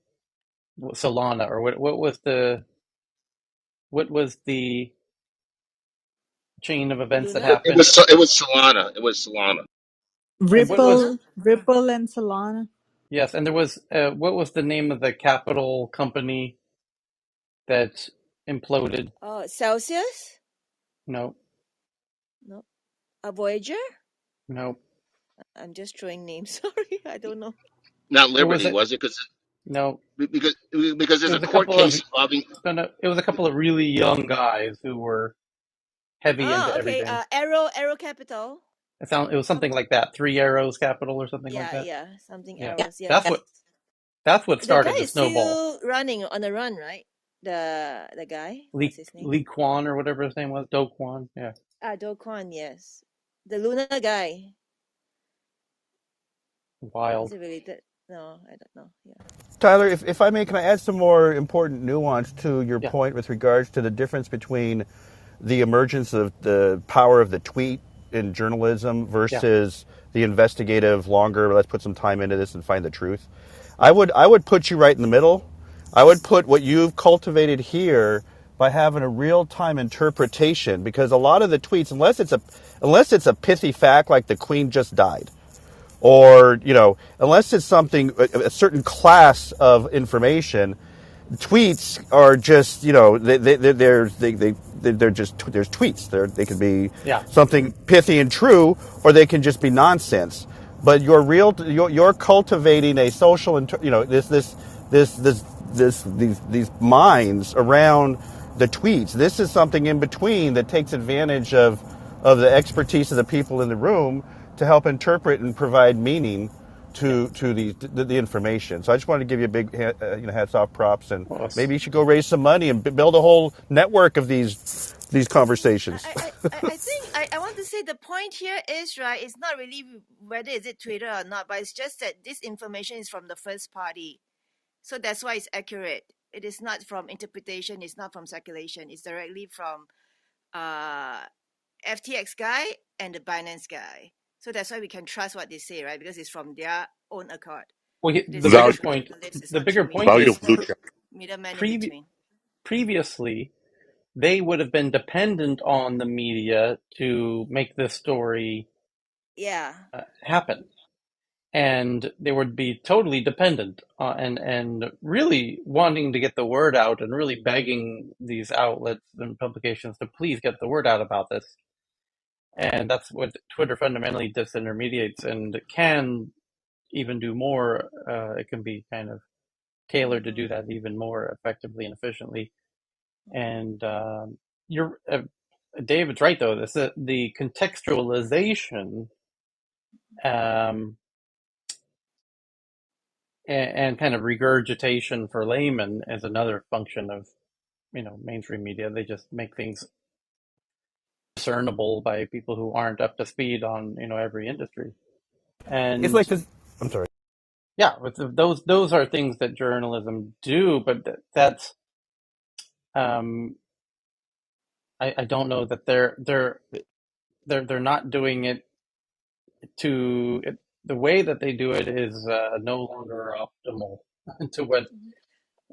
Solana, or what was the chain of events that Luna? happened? It was Solana. It was Solana. And what was, Solana? Ripple and Solana. yes, and there was, what was the name of the capital company that imploded? Oh, Celsius? No, No. A Voyager? no. I'm just throwing names. Sorry, I don't know. Not There was Liberty, a, was it? no, Because it there's a was a court couple of, case involving. no, no, it was a couple of really young guys who were heavy into Oh, okay. everything. Arrow Capital. It was Some something like that. Three Arrows Capital or something like Yeah, that. yeah, something Yeah, Yeah. arrows. that's Yes, what that's what the guy started the is snowball. still running on the run, right? The guy, what's Lee his name? Lee Kwan or whatever his name was, Do Kwan. Yeah, Do Kwon. Yes, the Luna guy. Is wild. it related? No, I don't know. Yeah. Tyler, if I may, can I add some more important nuance to your Yeah, point with regards to the difference between the emergence of the power of the tweet in journalism yeah, versus the investigative, longer, let's put some time into this and find the truth? I would put you right in the middle. I would put what you've cultivated here by having a real-time interpretation, because a lot of the tweets, unless it's a pithy fact like the Queen just died, or unless it's something, a certain class of information, tweets are just, they're just, there's tweets. They can be yeah. something pithy and true, or they can just be nonsense. But you're cultivating a social, these minds around the tweets. This is something in between that takes advantage of the expertise of the people in the room to help interpret and provide meaning Yeah. to the information. So I just wanted to give you a big hats off, props, and Well, maybe you should go raise some money and build a whole network of these conversations. I think I want to say the point here is right. It's not really whether is it Twitter or not, but it's just that this information is from the first party, so that's why it's accurate. It is not from interpretation. It's not from speculation. It's directly from uh FTX guy and the Binance guy. So that's why we can trust what they say, right? Because it's from their own accord. It The is value, not through journalists. It's the not through bigger the point value media. of is blue No chip. middleman in previ- between. previously they would have been dependent on the media to make this story Yeah. happen, and they would be totally dependent and really wanting to get the word out and really begging these outlets and publications to please get the word out about this. And that's what Twitter fundamentally disintermediates and can even do more. It can be kind of tailored to do Mm-hmm. that even more effectively and efficiently. And you're David's right though. This the contextualization um, and kind of regurgitation for laymen is another function of mainstream media. They just make things discernible by people who aren't up to speed on every industry. It's And like this. I'm sorry. yeah, those are things that journalism do, but that's um, I don't know that they're not doing it to it, the way that they do it is no longer optimal to what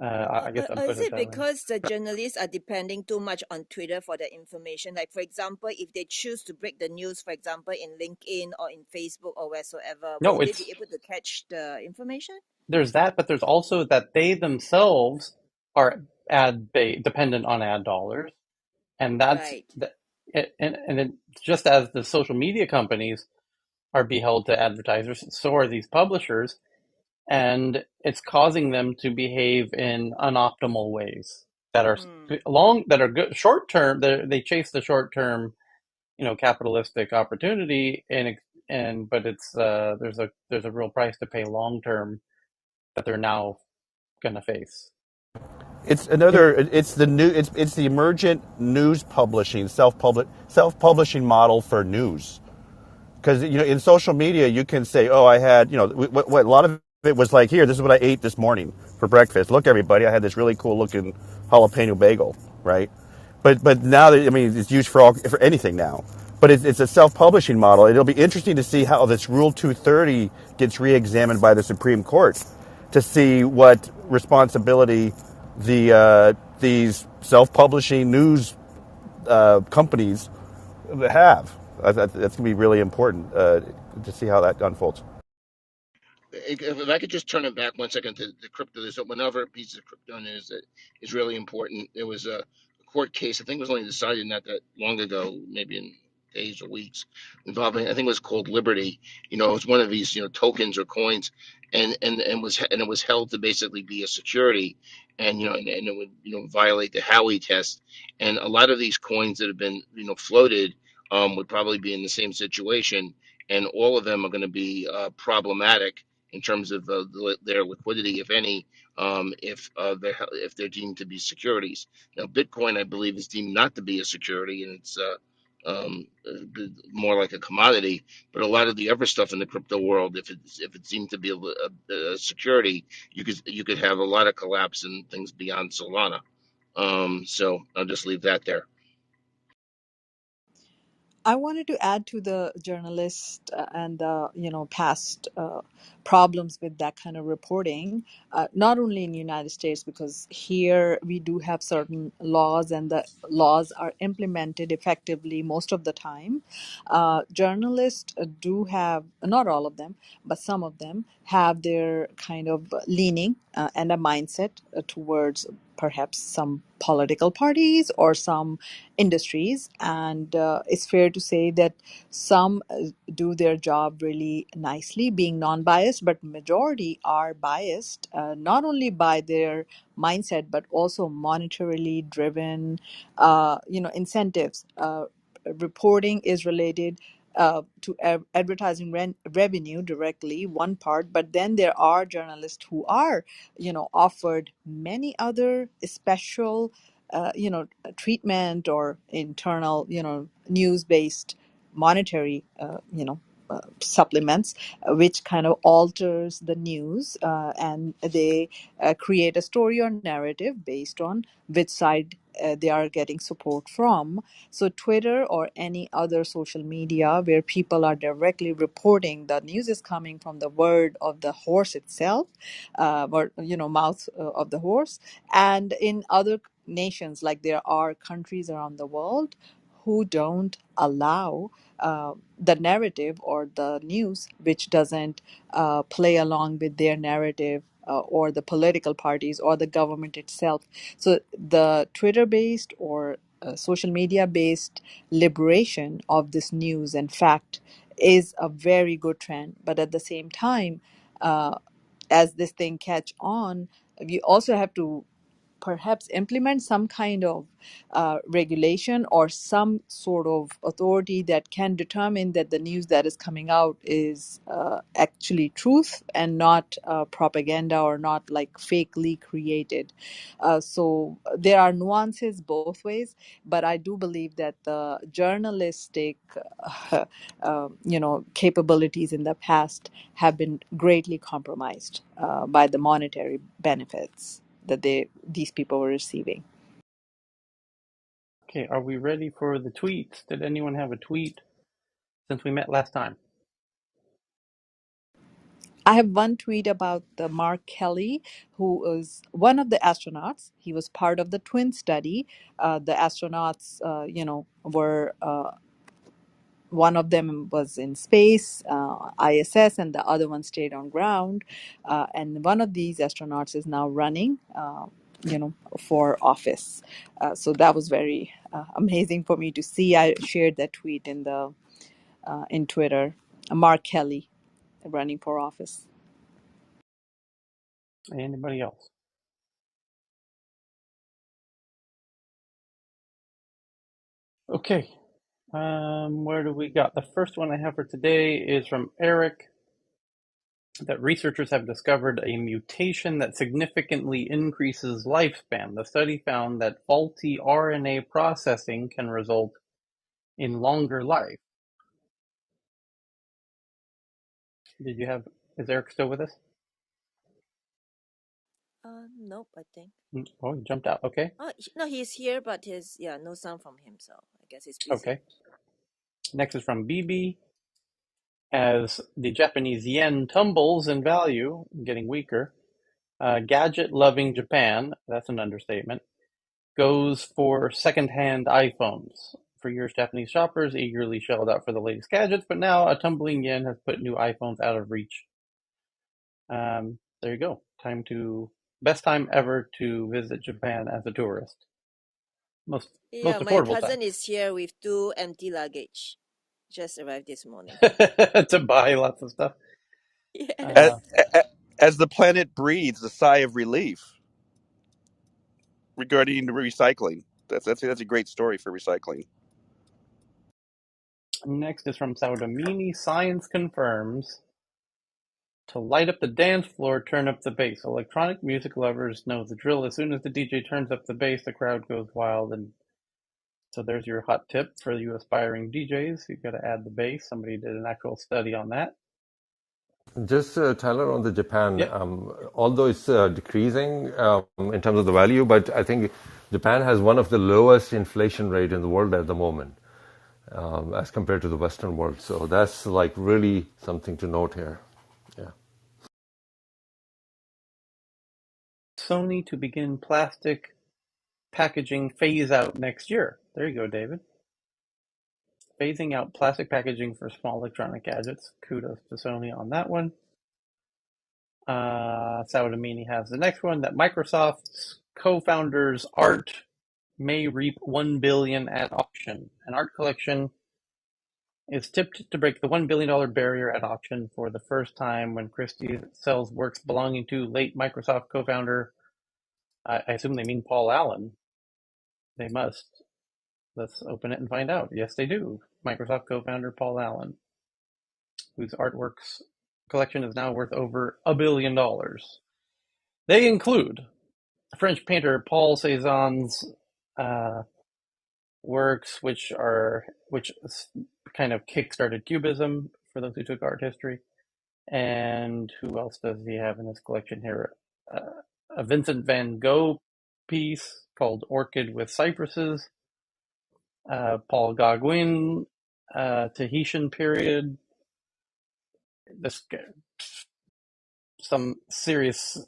I guess I'd Is put it it that way. because the journalists are depending too much on Twitter for the information? Like, for example, if they choose to break the news, for example, in LinkedIn or in Facebook or wheresoever, No, will they be it's able to catch the information? there's that, but there's also that they themselves are dependent on ad dollars, and that's Right. that. And it, just as the social media companies are beheld to advertisers, so are these publishers, and it's causing them to behave in unoptimal ways that are Mm. that are good short term. They chase the short term, capitalistic opportunity, and but it's there's a real price to pay long term that they're now going to face. It's another. It's the new. It's the emergent news publishing, self publishing model for news. Because in social media you can say, oh, I had, what a lot of it was like, here, this is what I ate this morning for breakfast. Look, everybody, I had this really cool looking jalapeno bagel, right? But now that, I mean, it's used for anything now. But it's a self-publishing model. It'll be interesting to see how this Rule 230 gets re-examined by the Supreme Court to see what responsibility these self-publishing news companies have. That's going to be really important to see how that unfolds. If I could just turn it back 1 second to crypto, there's another piece of crypto news that is really important. There was a court case, I think it was only decided not that long ago, maybe in days or weeks, involving, I think it was called Liberty. It was one of these, tokens or coins, and it was held to basically be a security. and and it would violate the Howey test, and a lot of these coins that have been floated would probably be in the same situation, and all of them are going to be problematic in terms of their liquidity, if any, if they're deemed to be securities. Now, Bitcoin, I believe, is deemed not to be a security, and it's more like a commodity. But a lot of the other stuff in the crypto world, if it's deemed to be a security, you could have a lot of collapse and things beyond Solana. So I'll just leave that there. I wanted to add to the journalist and the past problems with that kind of reporting. Not only in the United States, because here we do have certain laws, and the laws are implemented effectively most of the time. Journalists do have, not all of them, but some of them have their kind of leaning and a mindset towards perhaps some political parties or some industries, and it's fair to say that some do their job really nicely being non-biased, but majority are biased, not only by their mindset but also monetarily driven incentives. Reporting is related to advertising revenue directly, one part, but then there are journalists who are offered many other special treatment or internal news based monetary supplements, which kind of alters the news, and they create a story or narrative based on which side they are getting support from. So Twitter or any other social media where people are directly reporting the news is coming from the word of the horse itself, or mouth of the horse. And in other nations, like there are countries around the world who don't allow the narrative or the news which doesn't play along with their narrative, or the political parties or the government itself. So the Twitter based or social media based liberation of this news and fact is a very good trend. But at the same time, as this thing catch on, we also have to perhaps implement some kind of regulation or some sort of authority that can determine that the news that is coming out is actually truth and not propaganda or not like fakely created. So there are nuances both ways, but I do believe that the journalistic capabilities in the past have been greatly compromised by the monetary benefits that these people were receiving. Okay, are we ready for the tweets? Did anyone have a tweet since we met last time? I have one tweet about the Mark Kelly, who was one of the astronauts. He was part of the twin study. The astronauts, were one of them was in space, ISS, and the other one stayed on ground. And one of these astronauts is now running, for office. So that was very amazing for me to see. I shared that tweet in Twitter. Mark Kelly running for office. Anybody else? Okay. Where do we got? The first one I have for today is from Eric, that researchers have discovered a mutation that significantly increases lifespan. The study found that faulty RNA processing can result in longer life. Is Eric still with us? Nope, I think. Oh, he jumped out. Okay. Oh, no, he's here, but his no sound from him, so I guess he's busy. Okay. Next is from BB. As the Japanese yen tumbles in value, getting weaker, gadget-loving Japan, that's an understatement, goes for second-hand iPhones. For years, Japanese shoppers eagerly shelled out for the latest gadgets, but now a tumbling yen has put new iPhones out of reach. There you go. Best time ever to visit Japan as a tourist. Most Yeah, most my affordable time cousin is here with 2 empty luggage. Just arrived this morning. to buy lots of stuff. Yes. As, Uh, as the planet breathes a sigh of relief. regarding recycling. That's a great story for recycling. Next is from Saudamini. Science confirms to light up the dance floor, turn up the bass. Electronic music lovers know the drill. As soon as the DJ turns up the bass, the crowd goes wild. And so there's your hot tip for you aspiring DJs. You've got to add the bass. Somebody did an actual study on that. Just Tyler, on the Japan, Yep. although it's decreasing in terms of the value, but I think Japan has one of the lowest inflation rate in the world at the moment, as compared to the Western world. So that's like really something to note here. Yeah. Sony to begin plastic packaging phase out next year. There you go, David. Phasing out plastic packaging for small electronic gadgets. Kudos to Sony on that one. Saudamini has the next one, that Microsoft's co-founder's art may reap $1 billion at auction. An art collection is tipped to break the $1 billion barrier at auction for the first time when Christie sells works belonging to late Microsoft co-founder. I assume they mean Paul Allen. They must. Let's open it and find out. Yes, they do. Microsoft co-founder Paul Allen, whose artworks collection is now worth over $1 billion. They include French painter Paul Cézanne's works, which kind of kick-started Cubism for those who took art history. And who else does he have in his collection here? A Vincent van Gogh piece called Orchid with Cypresses. Paul Gauguin, Tahitian period. This some serious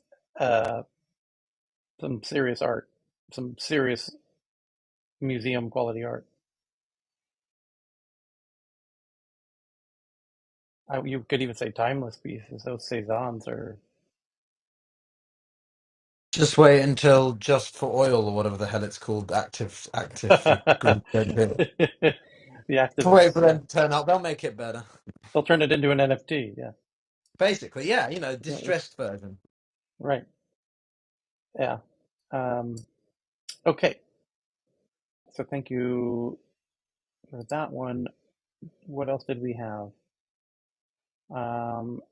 uh, art, some serious museum quality art. You could even say timeless pieces. Those Cezannes are. Just wait until Just for Oil or whatever the hell it's called, active The ingredient. Just wait activists, for yeah. them to turn up. They'll make it better. They'll turn it into an NFT, yeah. Basically, yeah, Yeah, distressed version. right, yeah. Um, okay, so thank you for that one. What else did we have? Um,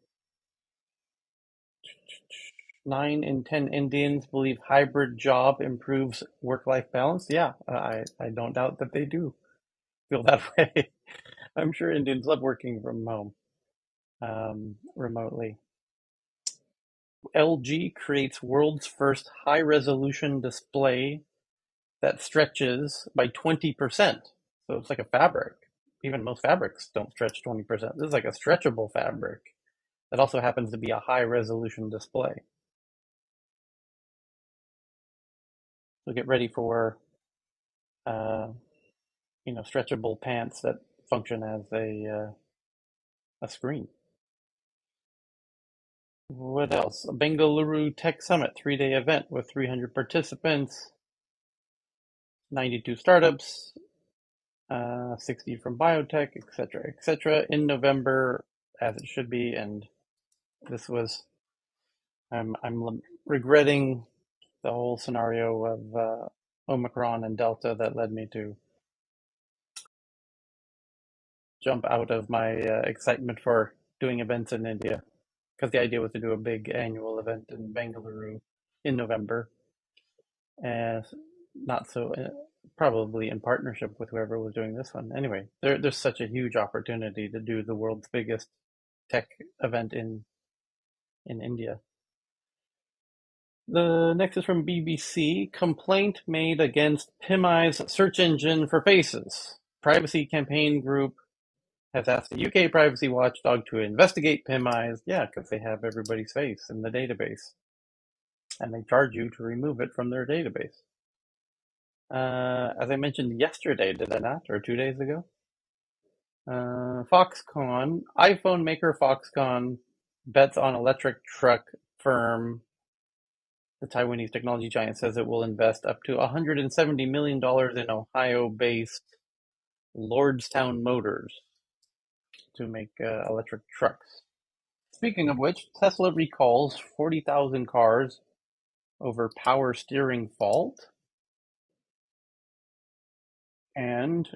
9 in 10 Indians believe hybrid job improves work-life balance. Yeah, I don't doubt that they do feel that way. I'm sure Indians love working from home remotely. LG creates world's first high-resolution display that stretches by 20%. So it's like a fabric. Even most fabrics don't stretch 20%. This is like a stretchable fabric that also happens to be a high-resolution display. So get ready for uh, stretchable pants that function as a screen. What else? A Bengaluru Tech Summit 3-day event with 300 participants, 92 startups, 60 from biotech, etc., in November, as it should be. And this was, I'm regretting the whole scenario of Omicron and Delta that led me to jump out of my excitement for doing events in India, because the idea was to do a big annual event in Bengaluru in November, and not so probably in partnership with whoever was doing this one. Anyway, there's such a huge opportunity to do the world's biggest tech event in India. The next is from BBC. Complaint made against PimEye's search engine for faces. Privacy campaign group has asked the UK privacy watchdog to investigate PimEye's, yeah, because they have everybody's face in the database, and they charge you to remove it from their database. As I mentioned yesterday, did I not, or 2 days ago? Foxconn, iPhone maker Foxconn bets on electric truck firm. The Taiwanese technology giant says it will invest up to $170 million in Ohio-based Lordstown Motors to make electric trucks. Speaking of which, Tesla recalls 40,000 cars over power steering fault. And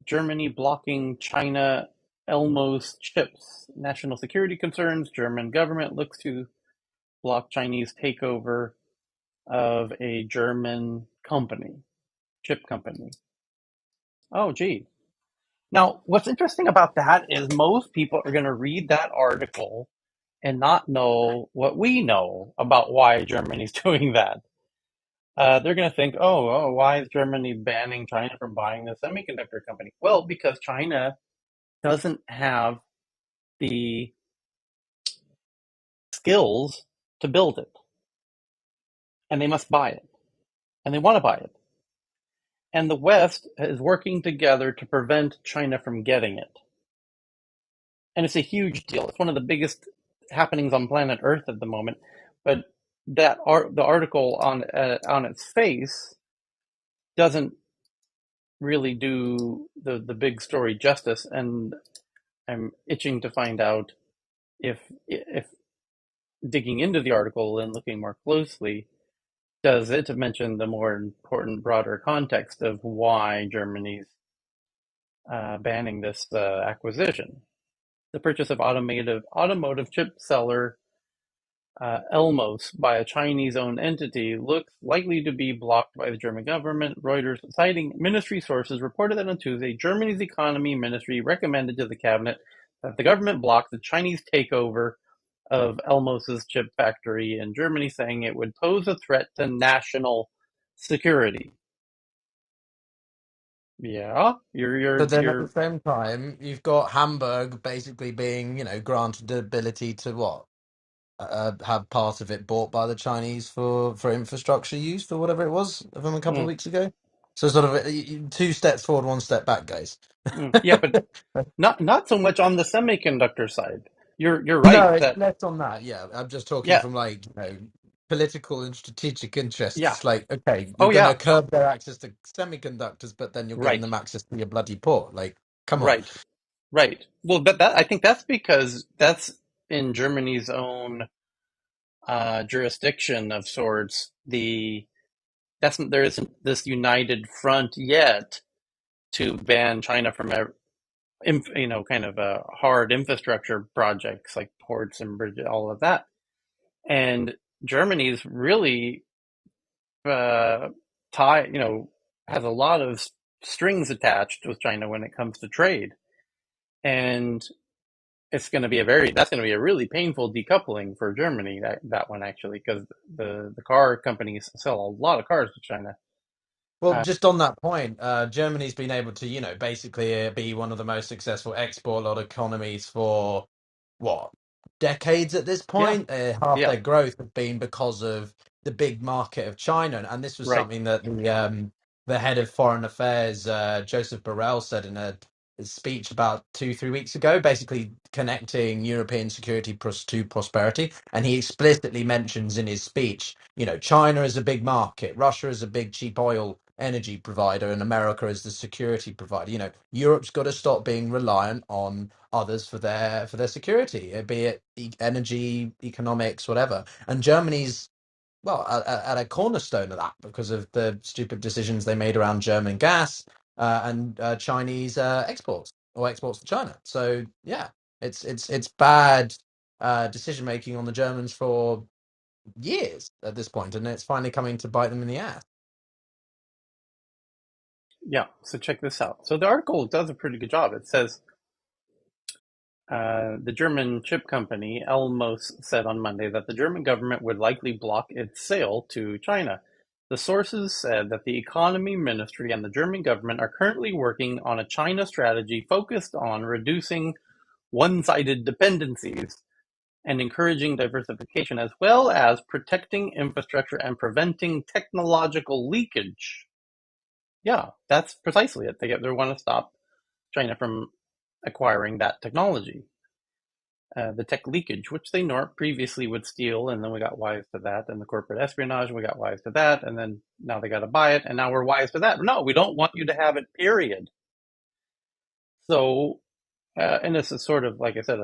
Germany blocking China Elmos chips. National security concerns. German government looks to block Chinese takeover of a German company, chip company. Oh, gee. Now, what's interesting about that is most people are going to read that article and not know what we know about why Germany's doing that. They're going to think, why is Germany banning China from buying the semiconductor company? Well, because China doesn't have the skills to build it, and they must buy it, and they want to buy it. And the West is working together to prevent China from getting it. And it's a huge deal. It's one of the biggest happenings on planet Earth at the moment. But the article on its face doesn't really do the big story justice, and I'm itching to find out if digging into the article and looking more closely, does it mention the more important, broader context of why Germany's banning this acquisition. The purchase of automotive chip seller Elmos by a Chinese-owned entity looks likely to be blocked by the German government. Reuters, citing ministry sources, reported that on Tuesday, Germany's economy ministry recommended to the cabinet that the government block the Chinese takeover of Elmos's chip factory in Germany, saying it would pose a threat to national security. Yeah, But then at the you're same time, you've got Hamburg basically being, granted the ability to what? Have part of it bought by the Chinese for infrastructure use for whatever it was of them a couple of mm, weeks ago. So sort of two steps forward, one step back, guys. yeah, but not so much on the semiconductor side. You're No, right it's that less on that. Yeah, I'm just talking yeah, from political and strategic interests. yeah, It's like, okay, you're oh going yeah, to curb their access to semiconductors, but then you're giving right, them access to your bloody port. Like, come on. right, right. Well, but that I think that's because that's in Germany's own jurisdiction of sorts. There isn't this united front yet to ban China from kind of hard infrastructure projects like ports and bridges, all of that. And Germany's really tie, has a lot of strings attached with China when it comes to trade, and that's going to be a really painful decoupling for Germany. That one actually, because the car companies sell a lot of cars to China. Well, Uh, just on that point, Germany's been able to, basically be one of the most successful export lot economies for what, decades at this yeah, point. Half yeah, their growth has been because of the big market of China, and this was right, something that the head of foreign affairs, Joseph Borrell, said in a speech about 2 3 weeks ago, basically connecting European security to prosperity. And he explicitly mentions in his speech, China is a big market, Russia is a big cheap oil energy provider, and America is the security provider. Europe's got to stop being reliant on others for their security, be it energy, economics, whatever. And Germany's at a cornerstone of that because of the stupid decisions they made around German gas and Chinese exports or exports to China. So yeah, it's bad decision making on the Germans for years at this point, and it's finally coming to bite them in the ass. yeah. So check this out. So the article does a pretty good job. It says the German chip company Elmos said on Monday that the German government would likely block its sale to China. The sources said that the economy ministry and the German government are currently working on a China strategy focused on reducing one-sided dependencies and encouraging diversification, as well as protecting infrastructure and preventing technological leakage. Yeah, that's precisely it. They want to stop China from acquiring that technology. The tech leakage, which they previously would steal, and then we got wise to that, and the corporate espionage, we got wise to that, and then now they got to buy it, and now we're wise to that. No, we don't want you to have it, period. So, and this is sort of, like I said,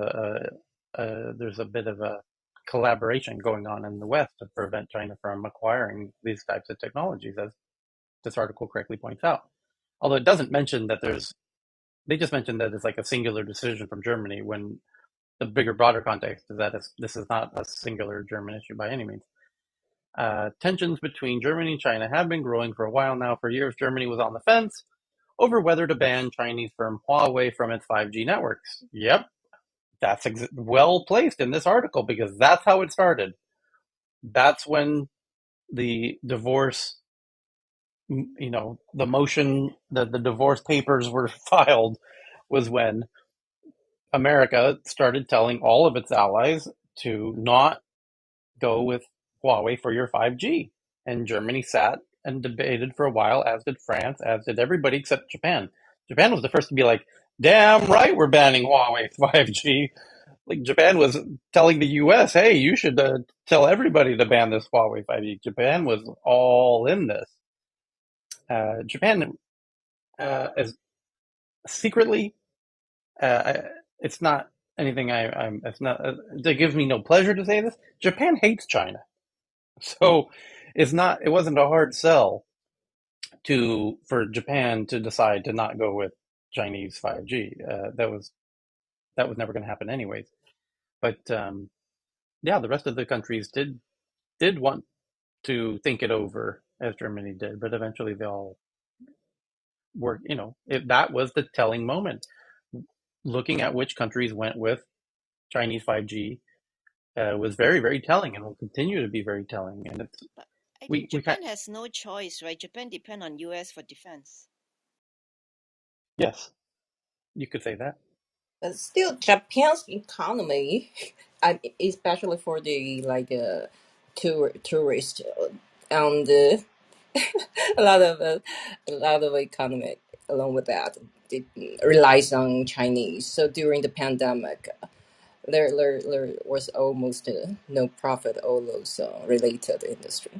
there's a bit of a collaboration going on in the West to prevent China from acquiring these types of technologies, as this article correctly points out. Although it doesn't mention that they just mentioned that it's like a singular decision from Germany when the bigger, broader context is that this is not a singular German issue by any means. Tensions between Germany and China have been growing for a while now. For years, Germany was on the fence over whether to ban Chinese firm Huawei from its 5G networks. Yep, that's well placed in this article because that's how it started. That's when the divorce, the motion, the divorce papers were filed, was when America started telling all of its allies to not go with Huawei for your 5G. And Germany sat and debated for a while, as did France, as did everybody except Japan. Japan was the first to be like, damn right, we're banning Huawei 5G. Like Japan was telling the US, hey, you should tell everybody to ban this Huawei 5G. Japan was all in this. Japan is secretly, it's not anything it's not, it gives me no pleasure to say this. Japan hates China. So it wasn't a hard sell for Japan to decide to not go with Chinese 5G. That was never going to happen anyways. But yeah, the rest of the countries did want to think it over as Germany did, but eventually they all were, that was the telling moment. Looking at which countries went with Chinese 5G was very, very telling and will continue to be very telling. And But I think we kind Japan has no choice, right? Japan depend on US for defense. yes, you could say that. But still, Japan's economy, especially for the tourist, and a lot of economy along with that it relies on Chinese. So during the pandemic, there was almost no profit all those related industry.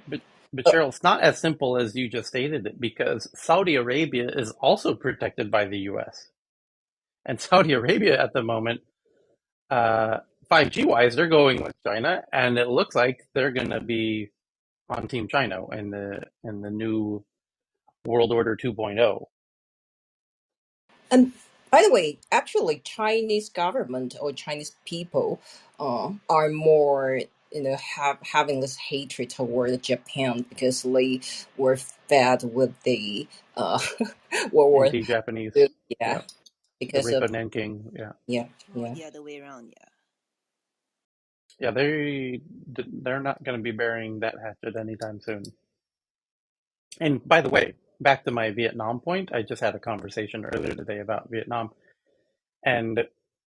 But Cheryl, it's not as simple as you just stated it because Saudi Arabia is also protected by the U.S. And Saudi Arabia at the moment, 5G wise, they're going with China, and it looks like they're going to be on Team China in the new World Order 2.0. And by the way, actually, Chinese government or Chinese people are more, having this hatred toward Japan because they were fed with the World War Anti-Japanese, II. Yeah, yeah, the because rape of of Nanking, yeah, yeah, Or yeah. the other way around, yeah. yeah, they're not going to be burying that hatchet anytime soon. And by the way, back to my Vietnam point, I just had a conversation earlier today about Vietnam and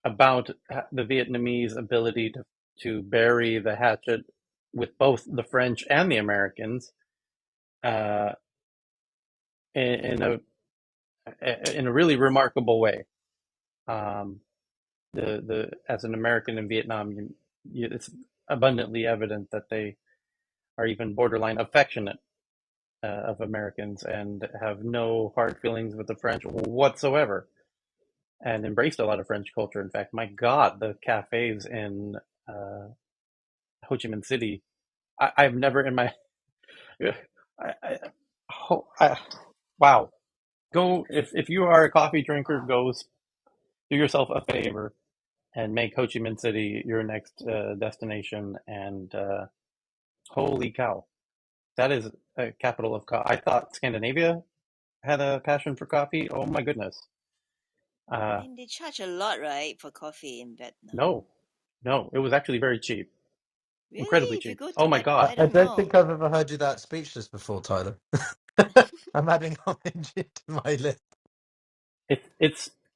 about the Vietnamese ability to bury the hatchet with both the French and the Americans uh, in a really remarkable way. Um, the as an American in Vietnam, it's abundantly evident that they are even borderline affectionate of Americans and have no hard feelings with the French whatsoever, and embraced a lot of French culture. In fact, my God, the cafes in uh, Ho Chi Minh City, I've never in my I, I, I, wow. Go if you are a coffee drinker, do yourself a favor and make Ho Chi Minh City your next destination. And holy cow, that is a capital of coffee. I thought Scandinavia had a passion for coffee. Oh my goodness. Uh, And they charge a lot, right, for coffee in Vietnam. no, no, it was actually very cheap, Really? incredibly If you cheap. go Oh to my I God, I don't don't know. think I've ever heard you that speechless before, Tyler. I'm adding homage to my list.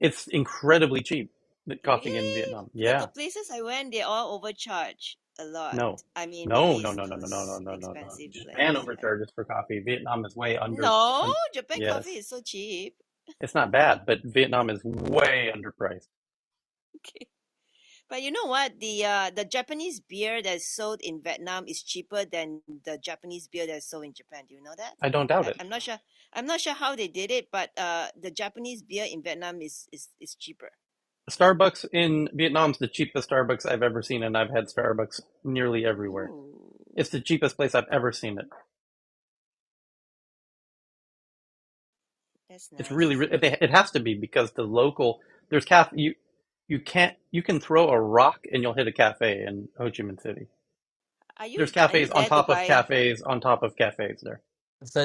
it's incredibly cheap. The coffee in Really? Vietnam, Like yeah. the places I went, they all overcharge a lot. No, I mean, no, maybe no, it's no, no, no, no, no, because no, no, no. expensive Japan land. overcharges for coffee. Vietnam is way under. No, Japan coffee Yes, is so cheap. it's not bad, but Vietnam is way underpriced. Okay. But you know what? The Japanese beer that's sold in Vietnam is cheaper than the Japanese beer that's sold in Japan. Do you know that? I don't doubt I, it. I'm not sure. I'm not sure how they did it, but the Japanese beer in Vietnam is cheaper. Starbucks in Vietnam's the cheapest Starbucks I've ever seen, and I've had Starbucks nearly everywhere. Ooh. It's the cheapest place I've ever seen it. That's It's nice. really, it has to be because the local, there's cafe, you can throw a rock and you'll hit a cafe in Ho Chi Minh City. There's Are you cafes on there to top of buy? cafes on top of cafes there.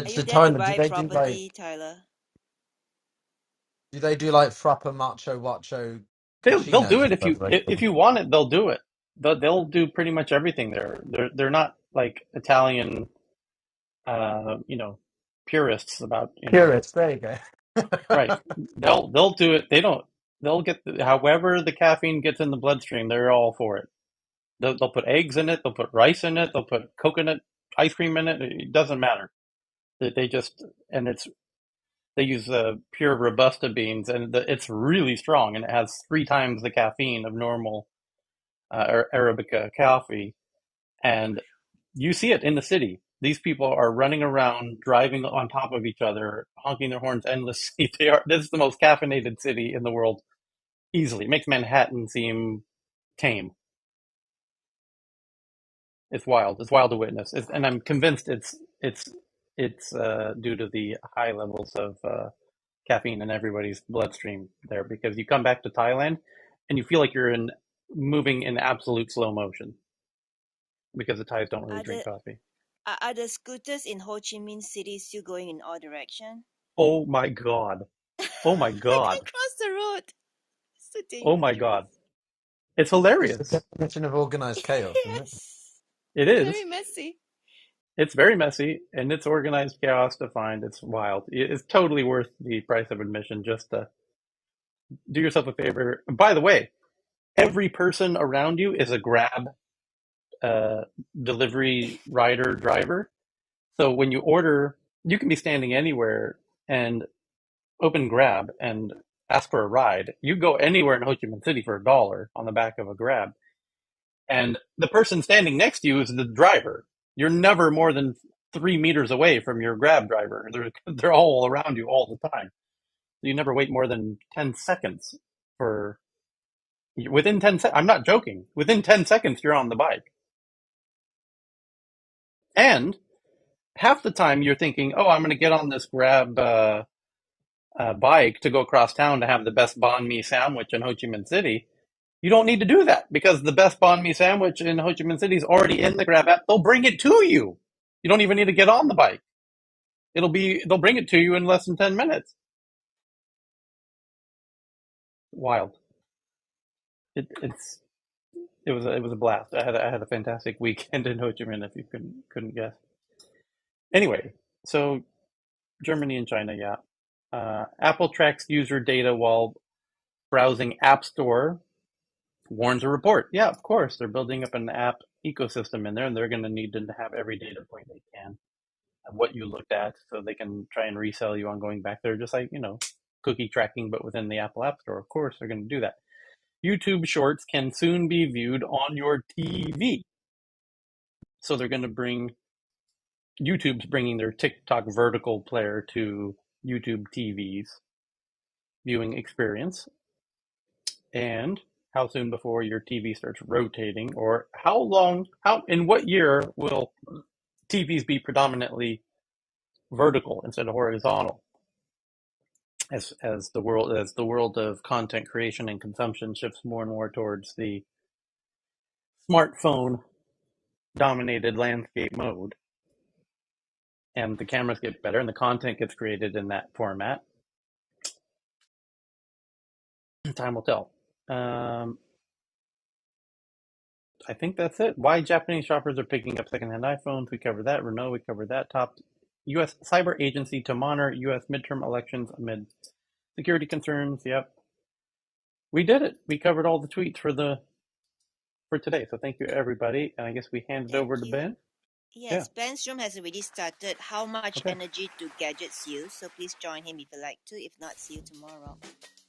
Are So you there to Tyler, do buy they do like property, Tyler? frappa macho wacho They'll do cachinos or it whatever they call if them? you want it, they'll do it. They'll do pretty much everything there. They're not like Italian, purists about, Purists, there you go. right. They'll do it. They'll get however the caffeine gets in the bloodstream, they're all for it. They'll put eggs in it, they'll put rice in it, they'll put coconut ice cream in it. It doesn't matter. They just, and they use pure Robusta beans, and it's really strong, and it has 3 times the caffeine of normal Arabica coffee. And you see it in the city. These people are running around, driving on top of each other, honking their horns endlessly. This is the most caffeinated city in the world, easily. It makes Manhattan seem tame. It's wild. It's wild to witness. And I'm convinced it's due to the high levels of caffeine in everybody's bloodstream there. Because you come back to Thailand and you feel like you're in moving in absolute slow motion because the Thais don't really Are drink the coffee. are the scooters in Ho Chi Minh City still going in all direction? Oh my God. Oh my I can God. cross the road. So Oh my dangerous. God. It's It's the hilarious. definition of organized chaos, isn't it? Yes. It Very is. messy. It's very messy and it's organized chaos to find. It's wild. It's totally worth the price of admission just to do yourself a favor. By the way, every person around you is a Grab uh, delivery rider driver. So when you order, you can be standing anywhere and open Grab and ask for a ride. You go anywhere in Ho Chi Minh City for $1 on the back of a Grab, and the person standing next to you is the driver. You're never more than 3 meters away from your Grab driver. They're all around you all the time. You never wait more than 10 seconds for within 10 seconds. I'm not joking. Within 10 seconds, you're on the bike. And half the time you're thinking, oh, I'm going to get on this Grab bike to go across town to have the best banh mi sandwich in Ho Chi Minh City. You don't need to do that because the best banh mi sandwich in Ho Chi Minh City is already in the Grab app. They'll bring it to you. You don't even need to get on the bike. They'll bring it to you in less than 10 minutes. Wild. It, it's, it was a blast. I had a fantastic weekend in Ho Chi Minh if you couldn't guess. Anyway, so Germany and China, yeah. Apple tracks user data while browsing App Store, warns a report. Yeah, of course, they're building up an app ecosystem in there, and they're going to need to have every data point they can of what you looked at, so they can try and resell you on going back there, just like cookie tracking, but within the Apple App Store. Of course, they're going to do that. YouTube Shorts can soon be viewed on your TV, so they're going to bring YouTube's bringing their TikTok vertical player to YouTube TV's viewing experience. And how soon before your TV starts rotating, or how in what year will TVs be predominantly vertical instead of horizontal, as the world of content creation and consumption shifts more and more towards the smartphone dominated landscape mode, and the cameras get better and the content gets created in that format. Time will tell. I think that's it. Why Japanese shoppers are picking up secondhand iPhones. We covered that. Renault, we covered that. Top U.S. cyber agency to monitor U.S. midterm elections amid security concerns. Yep, we did it. We covered all the tweets for today. So thank you everybody. And I guess we hand it Thank over to you. Ben. Yeah. Yes, Ben's room has already started. How much Okay. energy do gadgets use? So please join him if you like to. If not, see you tomorrow.